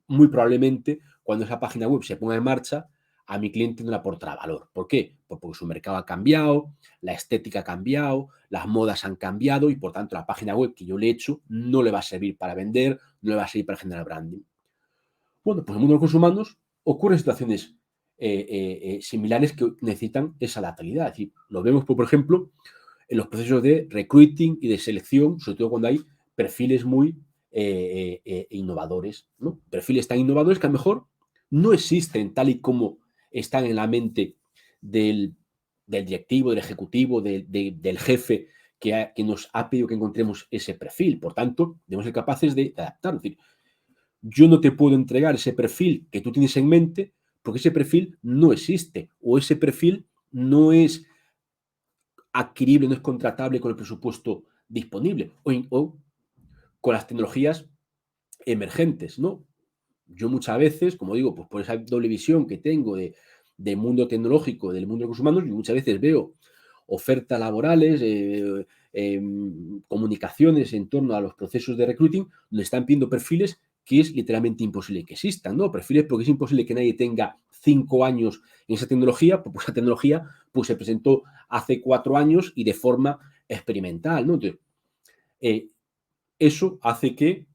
muy probablemente cuando esa página web se ponga en marcha, a mi cliente no le aportará valor. ¿Por qué? Pues porque su mercado ha cambiado, la estética ha cambiado, las modas han cambiado y por tanto la página web que yo le he hecho no le va a servir para vender, no le va a servir para generar branding. Bueno, pues en el mundo de los recursos humanos ocurren situaciones similares que necesitan esa adaptabilidad. Es decir, lo vemos, por ejemplo, en los procesos de recruiting y de selección, sobre todo cuando hay perfiles muy innovadores, ¿no? Perfiles tan innovadores que a lo mejor no existen tal y como están en la mente del directivo, del ejecutivo, del jefe que nos ha pedido que encontremos ese perfil. Por tanto, debemos ser capaces de adaptarnos. Es decir, yo no te puedo entregar ese perfil que tú tienes en mente porque ese perfil no existe o ese perfil no es adquirible, no es contratable con el presupuesto disponible o con las tecnologías emergentes, ¿no? Yo muchas veces, como digo, pues por esa doble visión que tengo del mundo tecnológico, del mundo de los humanos, yo muchas veces veo ofertas laborales, comunicaciones en torno a los procesos de recruiting, donde están pidiendo perfiles que es literalmente imposible que existan, ¿no? Perfiles porque es imposible que nadie tenga 5 años en esa tecnología, porque esa tecnología pues, se presentó hace 4 años y de forma experimental, ¿no? Entonces, eso hace que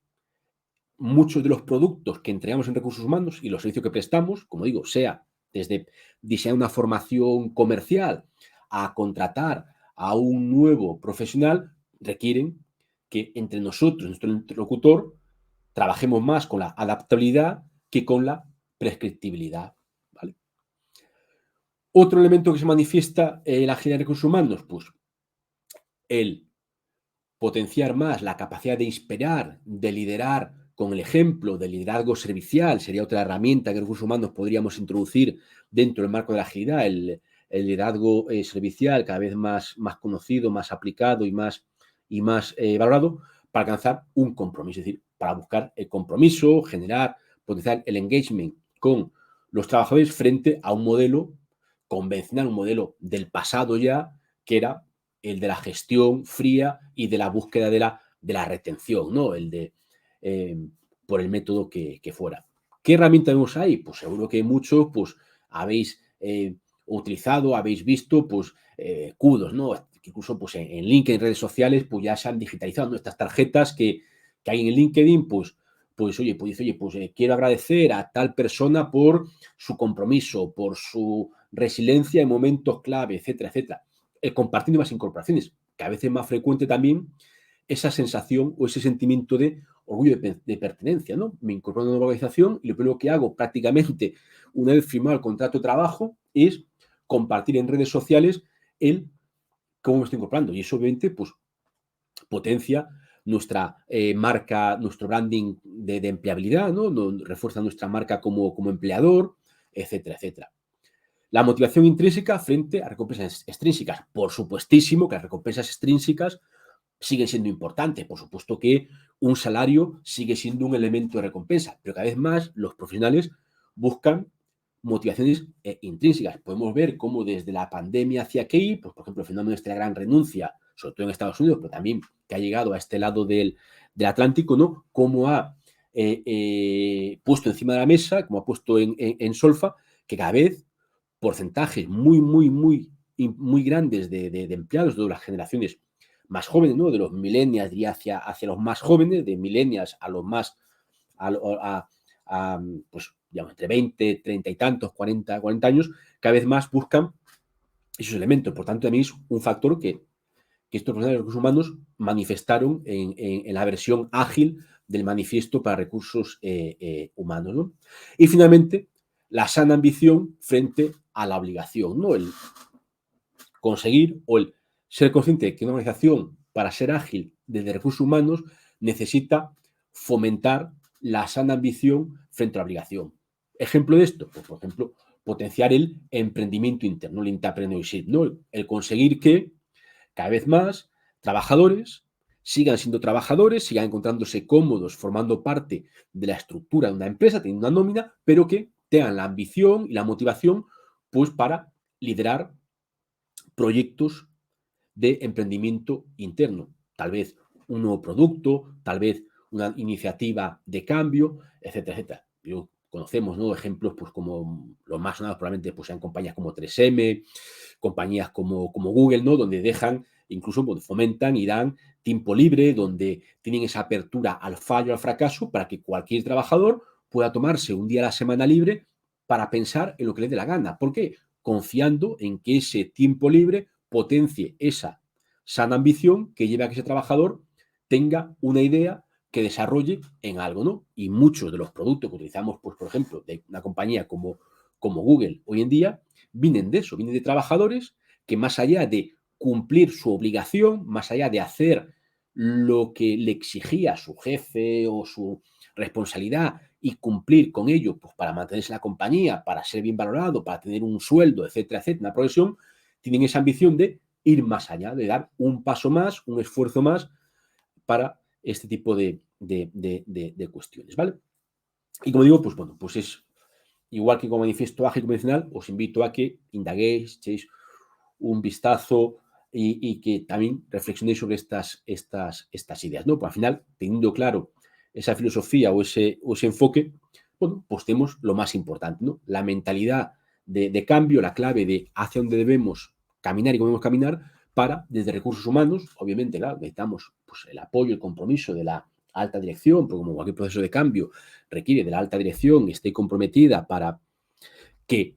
muchos de los productos que entregamos en recursos humanos y los servicios que prestamos, como digo, sea desde diseñar una formación comercial a contratar a un nuevo profesional, requieren que entre nosotros, nuestro interlocutor, trabajemos más con la adaptabilidad que con la prescriptibilidad. ¿Vale? Otro elemento que se manifiesta en la agilidad de recursos humanos, pues el potenciar más la capacidad de inspirar, de liderar con el ejemplo, del liderazgo servicial, sería otra herramienta que en recursos humanos podríamos introducir dentro del marco de la agilidad, el liderazgo servicial cada vez más conocido, más aplicado y más valorado para alcanzar un compromiso, es decir, para buscar el compromiso, generar, potenciar el engagement con los trabajadores frente a un modelo convencional, un modelo del pasado ya, que era el de la gestión fría y de la búsqueda de la retención, ¿no? El de por el método que fuera. ¿Qué herramienta vemos ahí? Pues seguro que muchos pues, habéis utilizado, habéis visto pues, CUDOS, ¿no? Incluso pues, en LinkedIn, en redes sociales, pues ya se han digitalizado, ¿no? Estas tarjetas que hay en LinkedIn, oye, quiero agradecer a tal persona por su compromiso, por su resiliencia en momentos clave, etcétera, etcétera. Compartiendo más incorporaciones. Cada vez es más frecuente también esa sensación o ese sentimiento de orgullo de pertenencia, ¿no? Me incorporo a una nueva organización y lo primero que hago prácticamente una vez firmado el contrato de trabajo es compartir en redes sociales el cómo me estoy incorporando. Y eso obviamente pues potencia nuestra marca, nuestro branding de empleabilidad, ¿no? Refuerza nuestra marca como empleador, etcétera, etcétera. La motivación intrínseca frente a recompensas extrínsecas. Por supuestísimo que las recompensas extrínsecas siguen siendo importantes. Por supuesto que un salario sigue siendo un elemento de recompensa, pero cada vez más los profesionales buscan motivaciones intrínsecas. Podemos ver cómo desde la pandemia hacia aquí, pues, por ejemplo, el fenómeno de la gran renuncia, sobre todo en Estados Unidos, pero también que ha llegado a este lado del Atlántico, ¿no? Cómo ha puesto encima de la mesa, como ha puesto en solfa, que cada vez porcentajes muy grandes de empleados de las generaciones más jóvenes, ¿no? De los millennials, diría, hacia los más jóvenes, de millennials a los más, pues, digamos, entre 20, 30 y tantos, 40 años, cada vez más buscan esos elementos. Por tanto, también es un factor que que estos profesionales de recursos humanos manifestaron en la versión ágil del manifiesto para recursos humanos, ¿no? Y finalmente, la sana ambición frente a la obligación, ¿no? El conseguir o el ser consciente de que una organización, para ser ágil desde recursos humanos, necesita fomentar la sana ambición frente a la obligación. Ejemplo de esto, pues, por ejemplo, potenciar el emprendimiento interno, el entrepreneurship, ¿no? El conseguir que cada vez más trabajadores sigan siendo trabajadores, sigan encontrándose cómodos formando parte de la estructura de una empresa, teniendo una nómina, pero que tengan la ambición y la motivación pues para liderar proyectos de emprendimiento interno. Tal vez un nuevo producto, tal vez una iniciativa de cambio, etcétera, etcétera. Conocemos, ¿no?, ejemplos pues, como los más sonados probablemente pues, sean compañías como 3M, compañías como Google, ¿no?, donde dejan, incluso pues, fomentan y dan tiempo libre, donde tienen esa apertura al fallo, al fracaso, para que cualquier trabajador pueda tomarse un día a la semana libre para pensar en lo que le dé la gana. ¿Por qué? Confiando en que ese tiempo libre potencie esa sana ambición que lleve a que ese trabajador tenga una idea que desarrolle en algo, ¿no? Y muchos de los productos que utilizamos, pues, por ejemplo, de una compañía como Google hoy en día, vienen de eso, vienen de trabajadores que más allá de cumplir su obligación, más allá de hacer lo que le exigía su jefe o su responsabilidad y cumplir con ello pues, para mantenerse en la compañía, para ser bien valorado, para tener un sueldo, etcétera, etcétera, una progresión, tienen esa ambición de ir más allá, de dar un paso más, un esfuerzo más para este tipo de cuestiones, ¿vale? Y como digo, pues bueno, pues es igual que como manifiesto ágil convencional, os invito a que indaguéis, echéis un vistazo y que también reflexionéis sobre estas ideas, ¿no? Pues al final, teniendo claro esa filosofía o ese enfoque, bueno, pues tenemos lo más importante, ¿no? La mentalidad de cambio, la clave de hacia dónde debemos caminar y cómo debemos caminar para, desde recursos humanos, obviamente, claro, necesitamos pues, el apoyo, el compromiso de la alta dirección, porque como cualquier proceso de cambio requiere de la alta dirección y esté comprometida para que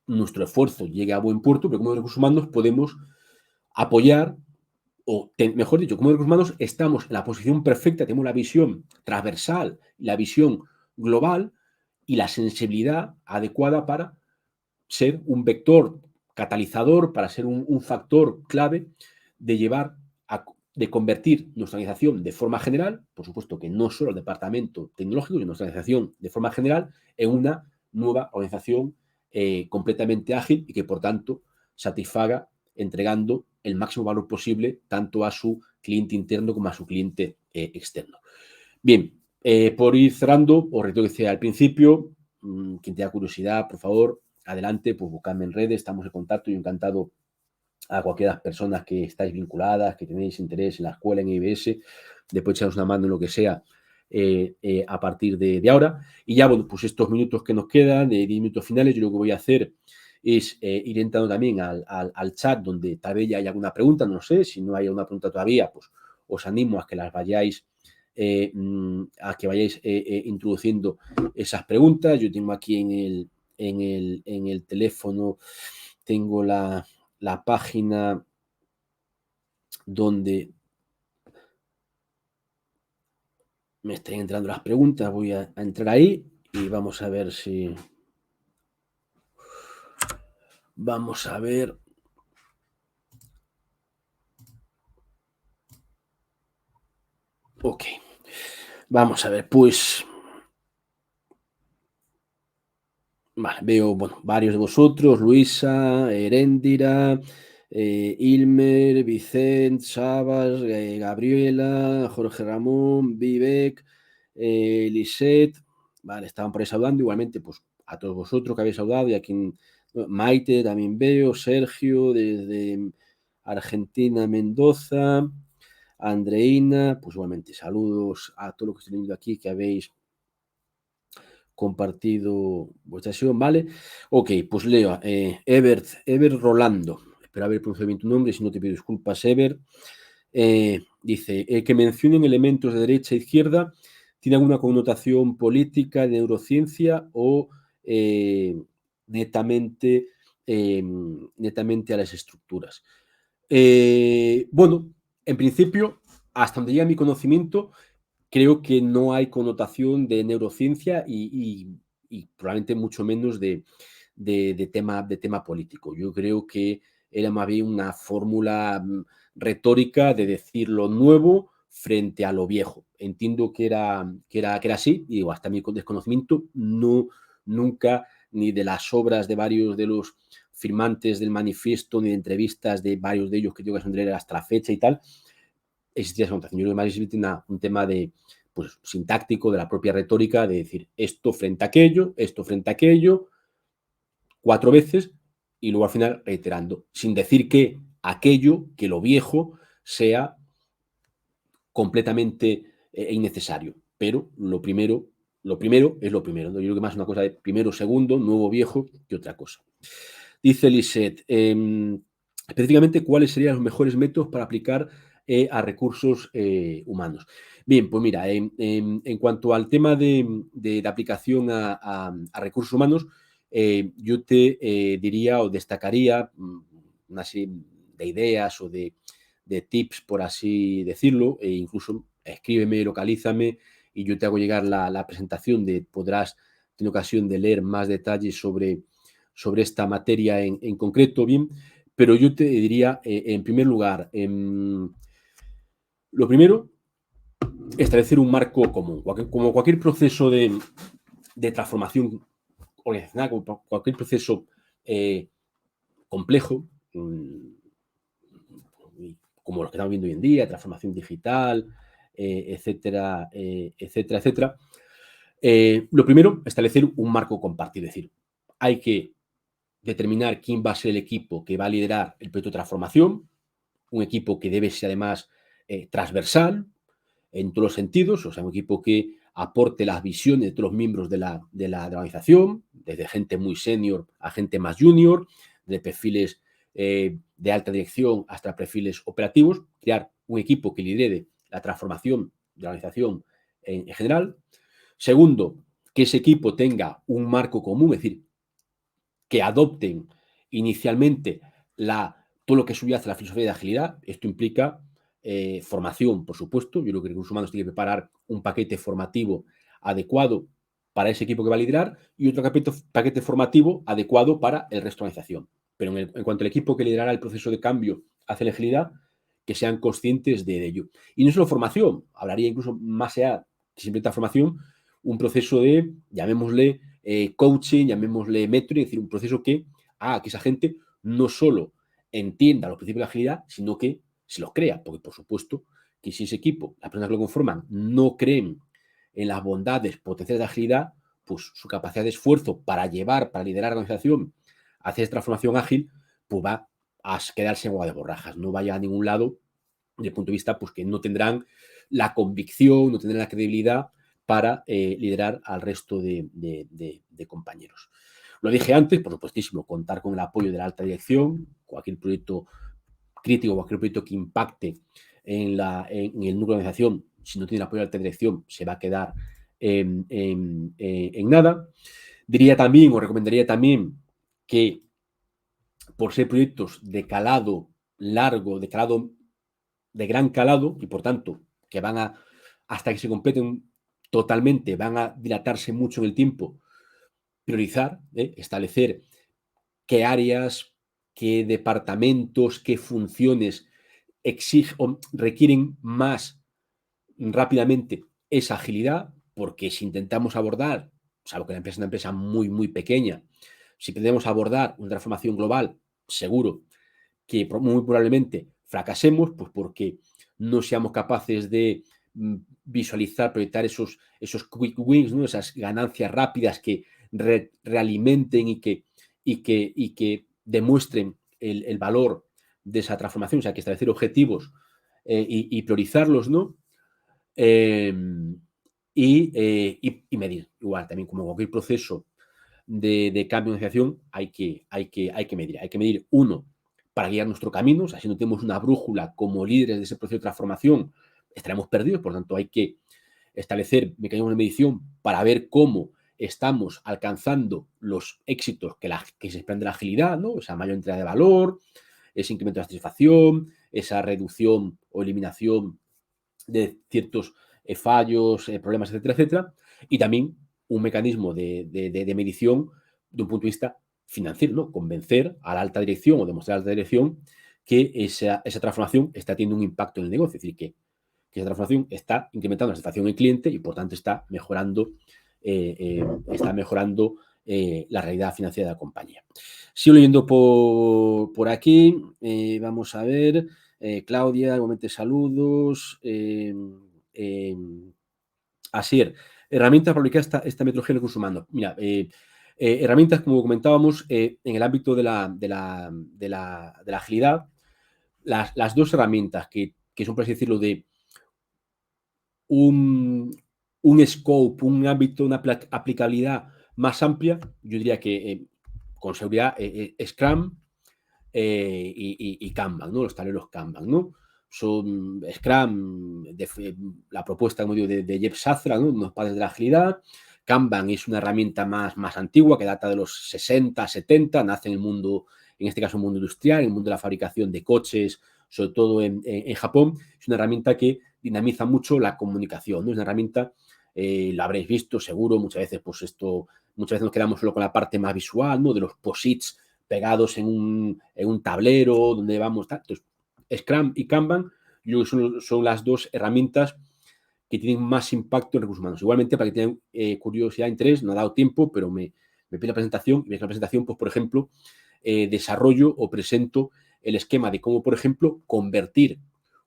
nuestro esfuerzo llegue a buen puerto, pero como recursos humanos podemos apoyar, o mejor dicho, como recursos humanos estamos en la posición perfecta, tenemos la visión transversal, la visión global y la sensibilidad adecuada para ser un vector catalizador, para ser un factor clave de llevar de convertir nuestra organización de forma general, por supuesto que no solo el departamento tecnológico, sino nuestra organización de forma general, en una nueva organización completamente ágil y que, por tanto, satisfaga entregando el máximo valor posible tanto a su cliente interno como a su cliente externo. Bien, por ir cerrando, os recuerdo que decía al principio, quien tenga curiosidad, por favor, adelante, pues buscadme en redes, estamos en contacto y encantado a cualquiera de las personas que estáis vinculadas, que tenéis interés en la escuela, en IBS, después echaros una mano en lo que sea a partir de ahora. Y ya, bueno, pues estos minutos que nos quedan, de 10 minutos finales, yo lo que voy a hacer es ir entrando también al chat donde tal vez ya haya alguna pregunta, no sé, si no hay alguna pregunta todavía, pues os animo a que las vayáis introduciendo esas preguntas. Yo tengo aquí en el teléfono, tengo la página donde me están entrando las preguntas. Voy a entrar ahí y vamos a ver si... Vamos a ver... Ok. Vamos a ver, pues... Vale, veo, bueno, varios de vosotros, Luisa, Heréndira, Ilmer, Vicent, Sabas, Gabriela, Jorge Ramón, Vivek, Lisette, vale, estaban por ahí saludando, igualmente, pues a todos vosotros que habéis saludado y a quien, Maite también veo, Sergio desde Argentina, Mendoza, Andreina, pues igualmente saludos a todos los que estoy viendo aquí que habéis compartido vuestra sesión, ¿vale? Ok, pues leo. Ever Rolando. Espero haber pronunciado bien tu nombre, si no te pido disculpas, Ever. Dice, que mencionen elementos de derecha e izquierda, ¿tiene alguna connotación política, de neurociencia o netamente a las estructuras? Bueno, En principio, hasta donde llega mi conocimiento, creo que no hay connotación de neurociencia y probablemente mucho menos de tema político. Yo creo que era más bien una fórmula retórica de decir lo nuevo frente a lo viejo. Entiendo que era así, y digo, hasta mi desconocimiento, no, nunca, ni de las obras de varios de los firmantes del manifiesto, ni de entrevistas de varios de ellos que tengo que sonreír hasta la fecha y tal, existía esa connotación. Yo creo que más es un tema de, pues, sintáctico, de la propia retórica, de decir esto frente a aquello, 4 veces, y luego al final reiterando, sin decir que aquello, que lo viejo, sea completamente innecesario. Pero lo primero es lo primero, ¿no? Yo creo que más es una cosa de primero, segundo, nuevo, viejo, que otra cosa. Dice Lisette, específicamente, ¿cuáles serían los mejores métodos para aplicar a recursos humanos? Bien, pues mira, en cuanto al tema de aplicación a recursos humanos, yo te diría o destacaría una serie de ideas o de tips, por así decirlo, e incluso escríbeme, localízame y yo te hago llegar la presentación podrás tener ocasión de leer más detalles sobre esta materia en concreto, bien, pero yo te diría, en primer lugar, lo primero, establecer un marco común. Como cualquier proceso de transformación organizacional, como cualquier proceso complejo, como los que estamos viendo hoy en día, transformación digital, etcétera, etcétera, etcétera. Lo primero, establecer un marco compartido, es decir, hay que determinar quién va a ser el equipo que va a liderar el proyecto de transformación, un equipo que debe ser además transversal en todos los sentidos, o sea, un equipo que aporte las visiones de todos los miembros de la organización, desde gente muy senior a gente más junior, de perfiles de alta dirección hasta perfiles operativos, crear un equipo que lidere la transformación de la organización en general. Segundo, que ese equipo tenga un marco común, es decir, que adopten inicialmente todo lo que subyace la filosofía de agilidad. Esto implica formación, por supuesto. Yo creo que Recursos Humanos tiene que preparar un paquete formativo adecuado para ese equipo que va a liderar y otro paquete formativo adecuado para el resto de la organización. Pero en cuanto al equipo que liderará el proceso de cambio hacia la agilidad, que sean conscientes de ello. Y no solo formación, hablaría incluso más allá, que simplemente formación, un proceso de, llamémosle, coaching, llamémosle mentoring, es decir, un proceso que haga que esa gente no solo entienda los principios de la agilidad, sino que se los crea, porque por supuesto que si ese equipo, las personas que lo conforman, no creen en las bondades potenciales de agilidad, pues su capacidad de esfuerzo para liderar la organización hacia esta transformación ágil, pues va a quedarse en agua de borrajas, no vaya a ningún lado, desde el punto de vista pues que no tendrán la convicción, no tendrán la credibilidad para liderar al resto de compañeros. Lo dije antes, por supuestísimo, contar con el apoyo de la alta dirección, cualquier proyecto crítico, cualquier proyecto que impacte en el núcleo de organización, si no tiene el apoyo de la alta dirección, se va a quedar en nada. Diría también, o recomendaría también, que por ser proyectos de calado largo, de gran calado, y por tanto, que hasta que se completen totalmente, van a dilatarse mucho en el tiempo, priorizar, establecer qué áreas, qué departamentos, qué funciones requieren más rápidamente esa agilidad, porque si intentamos abordar, salvo que la empresa es una empresa muy, muy pequeña, si pretendemos abordar una transformación global, seguro que muy probablemente fracasemos, pues porque no seamos capaces de visualizar, proyectar esos quick wins, ¿no? Esas ganancias rápidas que realimenten y que demuestren el valor de esa transformación, o sea, que establecer objetivos y priorizarlos, ¿no? Eh, y medir. Igual, también como cualquier proceso de cambio de organización, hay que medir. Hay que medir, uno, para guiar nuestro camino, o sea, si no tenemos una brújula como líderes de ese proceso de transformación, estaremos perdidos, por lo tanto, hay que establecer mecanismos de medición para ver cómo estamos alcanzando los éxitos que se esperan de la agilidad, ¿no? O sea, mayor entrega de valor, ese incremento de la satisfacción, esa reducción o eliminación de ciertos fallos, problemas, etcétera, etcétera, y también un mecanismo de medición de un punto de vista financiero, ¿no? Convencer a la alta dirección o demostrar a la alta dirección que esa transformación está teniendo un impacto en el negocio, es decir, que esa transformación está incrementando la satisfacción del cliente y por tanto está mejorando la realidad financiera de la compañía. Sigo leyendo por aquí, vamos a ver. Claudia, igualmente saludos. Asier, herramientas para aplicar esta metodología de recursos humanos. Mira, herramientas, como comentábamos, en el ámbito de la agilidad, las dos herramientas que son, por así decirlo, de un scope, un ámbito, una aplicabilidad más amplia, yo diría que con seguridad Scrum y Kanban, ¿no? Los tableros Kanban, ¿no? Son Scrum, la propuesta, como digo, de Jeff Safran, ¿no? Unos padres de la agilidad. Kanban es una herramienta más antigua que data de los 60, 70, nace en el mundo, en este caso, el mundo industrial, en el mundo de la fabricación de coches, sobre todo en Japón. Es una herramienta que dinamiza mucho la comunicación, ¿no? Es una herramienta, la habréis visto seguro, muchas veces nos quedamos solo con la parte más visual, ¿no? De los posits pegados en un tablero donde vamos. Entonces, Scrum y Kanban yo creo que son las dos herramientas que tienen más impacto en recursos humanos. Igualmente, para que tengan curiosidad, interés, no ha dado tiempo, pero me pide la presentación, y ves la presentación, pues, por ejemplo, desarrollo o presento el esquema de cómo, por ejemplo, convertir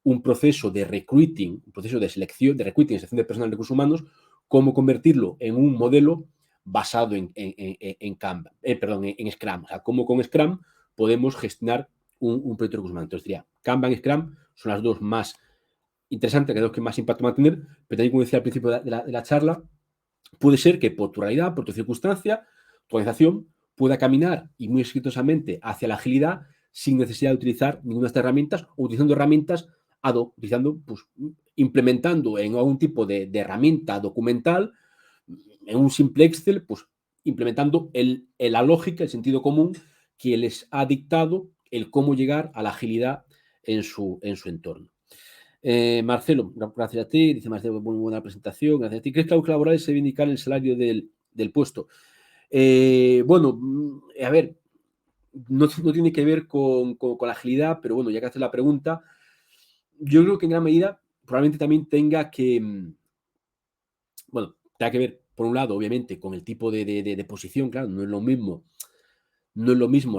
un proceso de recruiting, un proceso de selección, de recruiting y selección de personal en recursos humanos, cómo convertirlo en un modelo basado en Kanban, en Scrum. O sea, cómo con Scrum podemos gestionar un proyecto de recursos humanos. Entonces, diría, Kanban y Scrum son las dos más interesantes, que son los que más impacto van a tener, pero también, como decía al principio de la charla, puede ser que por tu realidad, por tu circunstancia, tu organización pueda caminar y muy exitosamente hacia la agilidad sin necesidad de utilizar ninguna de estas herramientas o utilizando herramientas pues, implementando en algún tipo de herramienta documental, en un simple Excel, pues implementando la lógica, el sentido común que les ha dictado el cómo llegar a la agilidad en su entorno. Marcelo, gracias a ti. Dice Marcelo, muy buena presentación. Gracias a ti. ¿Crees que algo laboral se debe indicar el salario del puesto? Bueno, a ver, no tiene que ver con la agilidad, pero bueno, ya que haces la pregunta, yo creo que en gran medida probablemente también tenga que ver, por un lado, obviamente, con el tipo de posición. Claro, no es lo mismo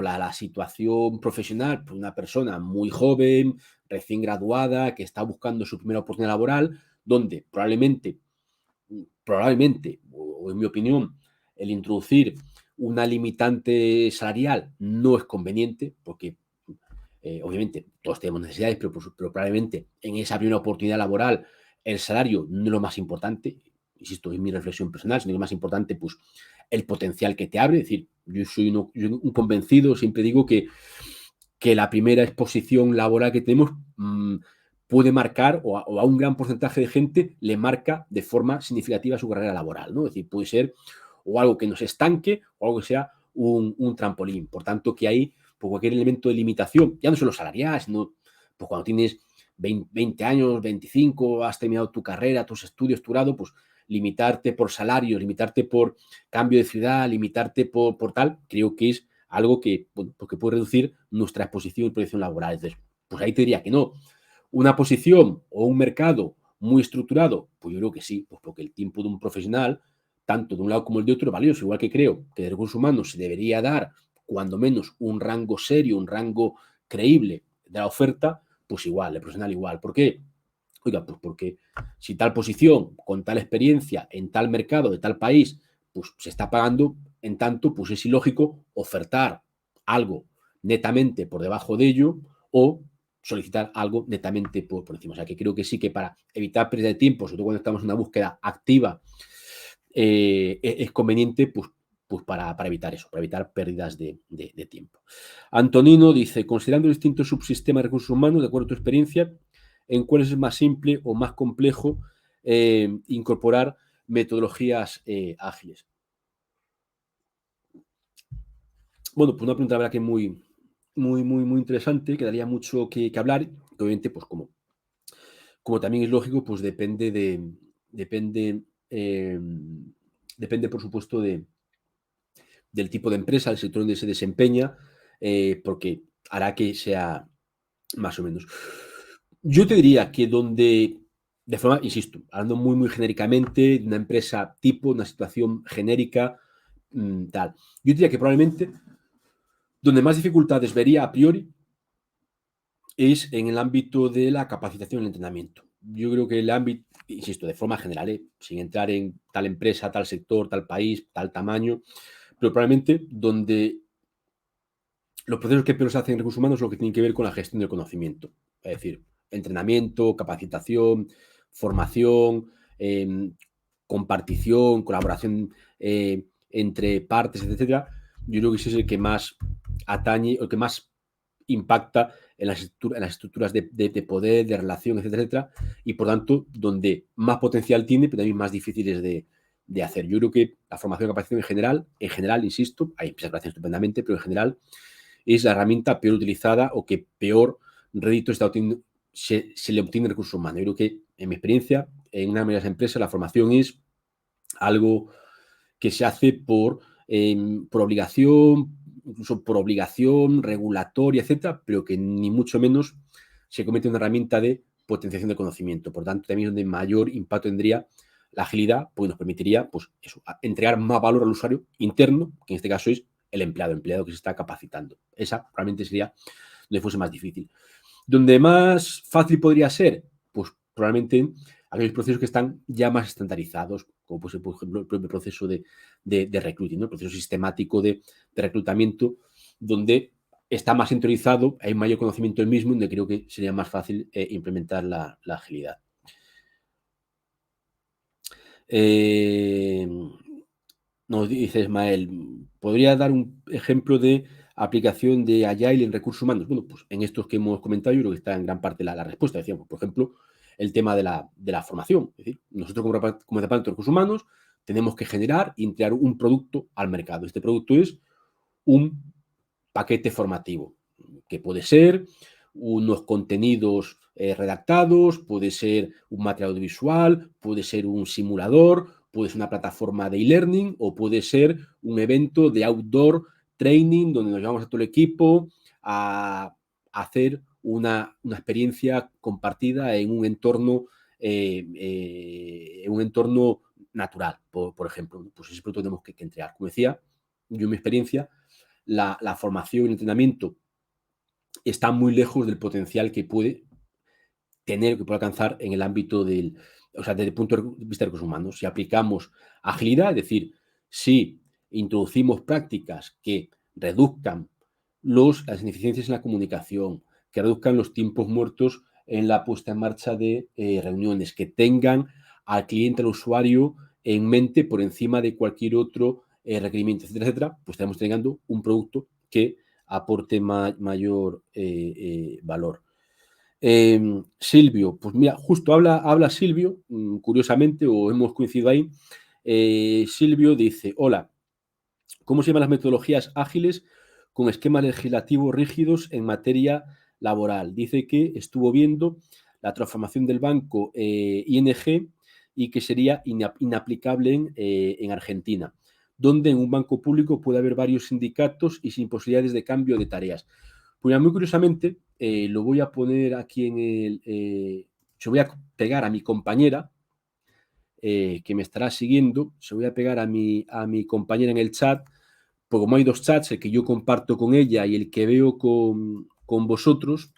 la situación profesional, pues una persona muy joven, recién graduada, que está buscando su primera oportunidad laboral, donde probablemente, o en mi opinión, el introducir una limitante salarial no es conveniente, porque obviamente todos tenemos necesidades, pero probablemente en esa primera oportunidad laboral el salario no es lo más importante, insisto, es mi reflexión personal, sino lo más importante, pues el potencial que te abre. Es decir, yo soy un convencido, siempre digo que la primera exposición laboral que tenemos puede marcar, o a un gran porcentaje de gente le marca de forma significativa su carrera laboral, ¿no? Es decir, puede ser o algo que nos estanque o algo que sea un trampolín. Por tanto, que hay por cualquier elemento de limitación, ya no solo salarial, sino pues cuando tienes 20 años, 25, has terminado tu carrera, tus estudios, tu grado, pues limitarte por salario, limitarte por cambio de ciudad, limitarte por tal, creo que es algo que, bueno, porque puede reducir nuestra exposición y proyección laboral. Entonces, pues ahí te diría que no. Una posición o un mercado muy estructurado, pues yo creo que sí, pues porque el tiempo de un profesional, tanto de un lado como el de otro, es valioso. Igual que creo que de recursos humanos se debería dar, cuando menos, un rango serio, un rango creíble de la oferta, pues igual, el profesional igual. ¿Por qué? Oiga, pues porque si tal posición, con tal experiencia, en tal mercado, de tal país, pues se está pagando, en tanto, pues es ilógico ofertar algo netamente por debajo de ello o solicitar algo netamente por encima. O sea, que creo que sí, que para evitar pérdida de tiempo, sobre todo cuando estamos en una búsqueda activa, es conveniente, pues para evitar eso, para evitar pérdidas de tiempo. Antonino dice, considerando distintos subsistemas de recursos humanos, de acuerdo a tu experiencia, ¿en cuál es más simple o más complejo incorporar metodologías ágiles? Bueno, pues una pregunta, la verdad, que muy muy interesante, que daría mucho que hablar, que obviamente, pues como también es lógico, pues depende, depende, por supuesto, del tipo de empresa, del sector donde se desempeña, porque hará que sea más o menos. Yo te diría que de forma, insisto, hablando muy genéricamente, de una empresa tipo, una situación genérica, tal. Yo diría que probablemente donde más dificultades vería a priori es en el ámbito de la capacitación y el entrenamiento. Yo creo que el ámbito, insisto, de forma general, sin entrar en tal empresa, tal sector, tal país, tal tamaño, pero probablemente donde los procesos que peor se hacen en recursos humanos son los que tienen que ver con la gestión del conocimiento. Es decir, entrenamiento, capacitación, formación, compartición, colaboración entre partes, etcétera. Yo creo que ese es el que más atañe, o el que más impacta en las estructuras de poder, de relación, etcétera, etcétera, y por tanto, donde más potencial tiene, pero también más difíciles de hacer. Yo creo que la formación y capacitación en general, insisto, hay empresas que lo hacen estupendamente, pero en general es la herramienta peor utilizada o que peor rédito se le obtiene en recursos humanos. Yo creo que, en mi experiencia, en una de las empresas, la formación es algo que se hace por obligación, incluso por obligación regulatoria, etcétera, pero que ni mucho menos se convierte en una herramienta de potenciación de conocimiento. Por tanto, también es donde mayor impacto tendría la agilidad, pues nos permitiría, pues eso, entregar más valor al usuario interno, que en este caso es el empleado que se está capacitando. Esa probablemente sería donde fuese más difícil. Donde más fácil podría ser, pues probablemente aquellos procesos que están ya más estandarizados, como puede ser, por ejemplo, el propio proceso de recruiting, ¿no? El proceso sistemático de reclutamiento, donde está más interiorizado, hay mayor conocimiento del mismo, donde creo que sería más fácil implementar la agilidad. Nos dice Ismael, ¿podría dar un ejemplo de aplicación de Agile en recursos humanos? Bueno, pues en estos que hemos comentado, yo creo que está en gran parte la respuesta. Decíamos, por ejemplo, el tema de la formación. Es decir, nosotros como departamento de recursos humanos tenemos que generar y entregar un producto al mercado. Este producto es un paquete formativo, que puede ser unos contenidos redactados, puede ser un material audiovisual, puede ser un simulador, puede ser una plataforma de e-learning o puede ser un evento de outdoor training donde nos llevamos a todo el equipo a hacer una experiencia compartida en un entorno natural, por ejemplo. Pues ese producto tenemos que entregar. Como decía, yo en mi experiencia, la formación y el entrenamiento está muy lejos del potencial que puede tener, que puede alcanzar en el ámbito desde el punto de vista de recursos humanos. Si aplicamos agilidad, es decir, si introducimos prácticas que reduzcan las ineficiencias en la comunicación, que reduzcan los tiempos muertos en la puesta en marcha de reuniones, que tengan al cliente, al usuario en mente por encima de cualquier otro requerimiento, etcétera, etcétera, pues estamos teniendo un producto que aporte mayor valor. Silvio, pues mira, justo habla Silvio, curiosamente, o hemos coincidido ahí. Silvio dice, hola, ¿cómo se llaman las metodologías ágiles con esquemas legislativos rígidos en materia laboral? Dice que estuvo viendo la transformación del banco ING y que sería inaplicable en Argentina, donde en un banco público puede haber varios sindicatos y sin posibilidades de cambio de tareas. Pues muy curiosamente, lo voy a poner aquí se voy a pegar a mi compañera, que me estará siguiendo, se voy a pegar a mi compañera en el chat, porque como hay dos chats, el que yo comparto con ella y el que veo con vosotros,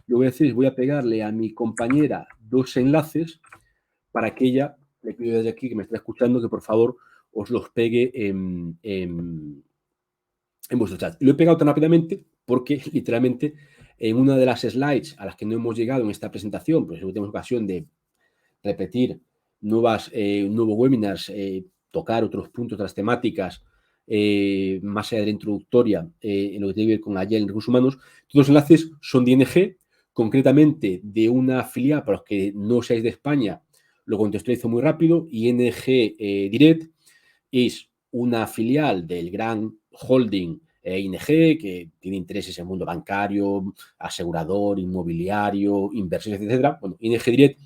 lo voy a hacer es voy a pegarle a mi compañera dos enlaces para que ella, le pido desde aquí que me esté escuchando, que por favor os los pegue en vuestro chat. Lo he pegado tan rápidamente porque literalmente en una de las slides a las que no hemos llegado en esta presentación, pues tenemos ocasión de repetir nuevos webinars, tocar otros puntos, otras temáticas, más allá de la introductoria, en lo que tiene que ver con Agile en recursos humanos. Todos los enlaces son de ING, concretamente de una filial, para los que no seáis de España, lo contextualizo muy rápido. ING Direct es una filial del gran holding ING, que tiene intereses en el mundo bancario, asegurador, inmobiliario, inversiones, etcétera. Bueno, ING Direct,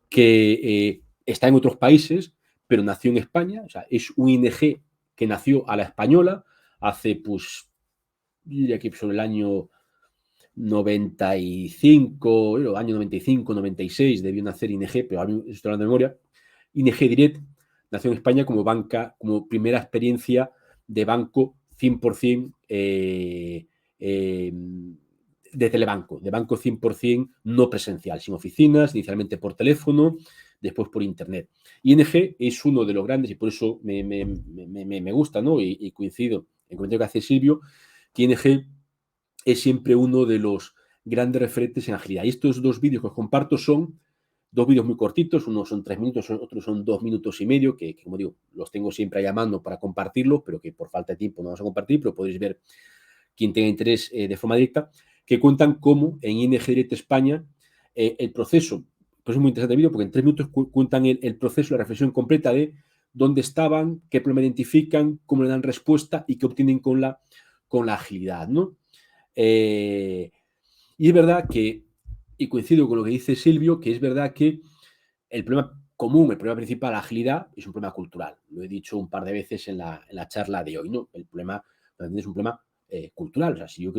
que está en otros países, pero nació en España. O sea, es un ING que nació a la española hace, pues, diría que sobre el año 95, año 95, 96, debió nacer ING, pero ahora estoy hablando de memoria. ING Direct nació en España como banca, como primera experiencia de banco 100% de telebanco, de banco 100% no presencial, sin oficinas, inicialmente por teléfono, después por internet. ING es uno de los grandes, y por eso me gusta, ¿no? Y coincido en el comentario que hace Silvio, que ING es siempre uno de los grandes referentes en agilidad. Y estos dos vídeos que os comparto son dos vídeos muy cortitos, unos son 3 minutos, otros son 2 minutos y medio, que como digo, los tengo siempre a mano para compartirlos, pero que por falta de tiempo no vamos a compartir, pero podéis ver quien tenga interés de forma directa, que cuentan cómo en ING Direct España el proceso, pues es muy interesante el vídeo porque en 3 minutos cuentan el proceso, la reflexión completa de dónde estaban, qué problema identifican, cómo le dan respuesta y qué obtienen con la agilidad, ¿no? Y es verdad que, y coincido con lo que dice Silvio, que es verdad que el problema común, el problema principal, la agilidad, es un problema cultural. Lo he dicho un par de veces en la charla de hoy, ¿no? El problema es un problema cultural. O sea, si yo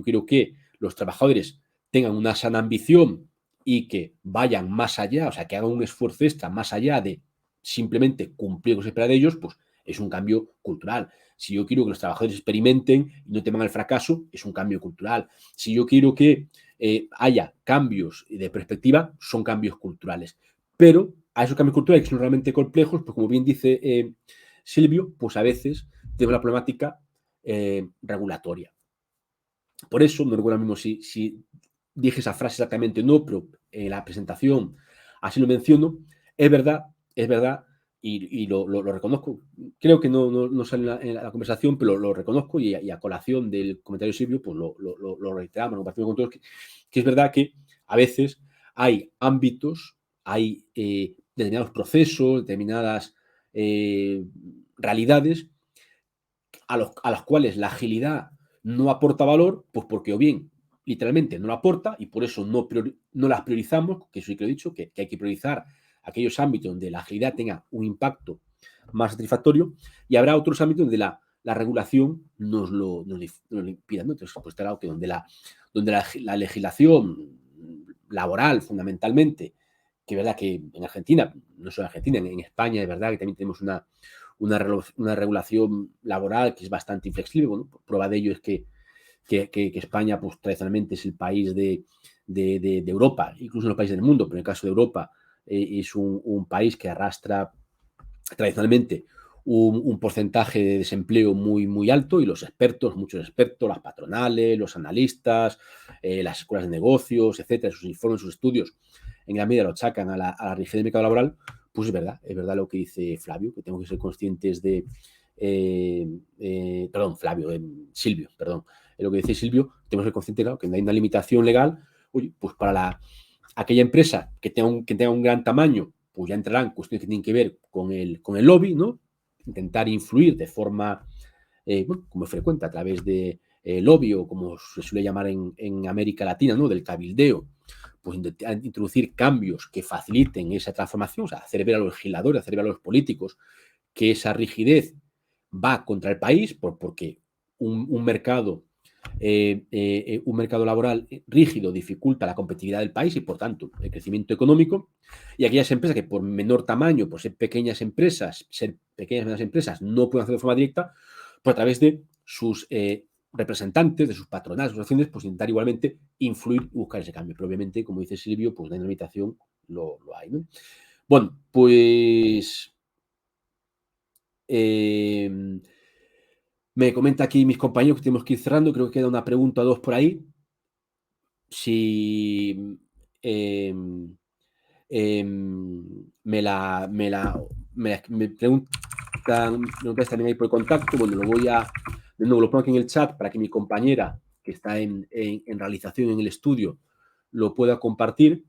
quiero que los trabajadores tengan una sana ambición y que vayan más allá, o sea, que hagan un esfuerzo extra más allá de simplemente cumplir lo que se espera de ellos, pues es un cambio cultural. Si yo quiero que los trabajadores experimenten y no teman el fracaso, es un cambio cultural. Si yo quiero que haya cambios de perspectiva, son cambios culturales. Pero a esos cambios culturales que son realmente complejos, pues como bien dice Silvio, pues a veces tenemos la problemática regulatoria. Por eso, no recuerdo mismo si dije esa frase exactamente o no, pero en la presentación así lo menciono, es verdad, y lo reconozco. Creo que no sale en la conversación, pero lo reconozco y a colación del comentario de Silvio, pues lo reiteramos, lo compartimos con todos, que es verdad que a veces hay ámbitos, hay determinados procesos, determinadas realidades a las cuales la agilidad no aporta valor, pues porque o bien literalmente no la aporta y por eso no las priorizamos, que eso sí que lo he dicho, que hay que priorizar aquellos ámbitos donde la agilidad tenga un impacto más satisfactorio y habrá otros ámbitos donde la regulación nos lo impida, ¿no? Entonces, pues estará que donde la legislación laboral fundamentalmente, que es verdad que en Argentina, no solo en Argentina, en España es verdad que también tenemos una regulación laboral que es bastante inflexible. Bueno, prueba de ello es que España, pues tradicionalmente es el país de Europa, incluso en los países del mundo, pero en el caso de Europa es un país que arrastra tradicionalmente un porcentaje de desempleo muy alto y los expertos, muchos expertos, las patronales, los analistas, las escuelas de negocios, etcétera, sus informes, sus estudios, en gran medida lo achacan a la rigidez del mercado laboral. Pues es verdad lo que dice Flavio, que tenemos que ser conscientes de, Silvio, lo que dice Silvio, tenemos que ser conscientes, claro, que no hay una limitación legal, oye, pues para aquella empresa que tenga un gran tamaño, pues ya entrarán cuestiones que tienen que ver con el lobby, ¿no? Intentar influir de forma, como es frecuente, a través de lobby o como se suele llamar en América Latina, ¿no? Del cabildeo, pues introducir cambios que faciliten esa transformación, o sea, hacer ver a los legisladores, hacer ver a los políticos que esa rigidez va contra el país, porque un mercado laboral rígido dificulta la competitividad del país y, por tanto, el crecimiento económico. Y aquellas empresas que por menor tamaño, por ser pequeñas empresas, no pueden hacerlo de forma directa, pues a través de sus representantes, de sus patronales, sus acciones, pues intentar igualmente influir y buscar ese cambio. Pero obviamente, como dice Silvio, pues la limitación lo hay, ¿no? Bueno, pues me comenta aquí mis compañeros que tenemos que ir cerrando. Creo que queda una pregunta o dos por ahí. Si me preguntan también ahí por el contacto, bueno, de nuevo lo pongo aquí en el chat para que mi compañera que está en realización en el estudio lo pueda compartir.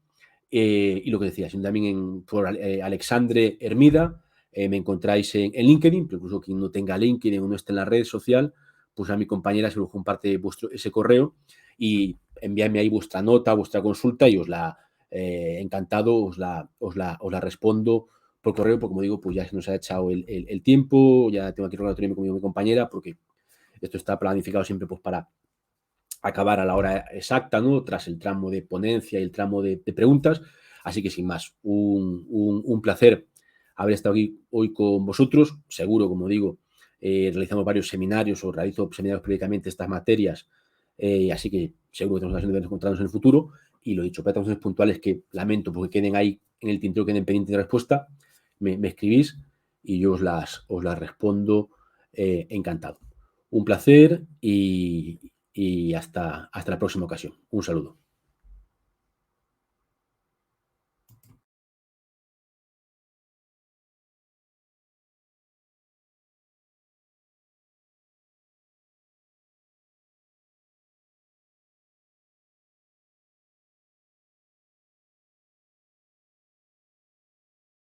Y lo que decía, también por Alexandre Hermida, me encontráis en LinkedIn, pero incluso quien no tenga LinkedIn o no esté en la red social, pues a mi compañera se lo comparte ese correo y enviadme ahí vuestra nota, vuestra consulta y encantado os la respondo por correo, porque como digo, pues ya se nos ha echado el tiempo, ya tengo aquí recordatorio con mi compañera, porque esto está planificado siempre pues para acabar a la hora exacta, ¿no? Tras el tramo de ponencia y el tramo de preguntas. Así que sin más, un placer haber estado aquí hoy con vosotros. Seguro, como digo, realizamos varios seminarios o realizo seminarios periódicamente estas materias, así que seguro que tenemos ocasión de encontrarnos en el futuro. Y lo dicho, para puntuales que lamento porque queden ahí en el tintero, queden pendientes de respuesta, me escribís y yo os las respondo encantado. Un placer y hasta la próxima ocasión. Un saludo.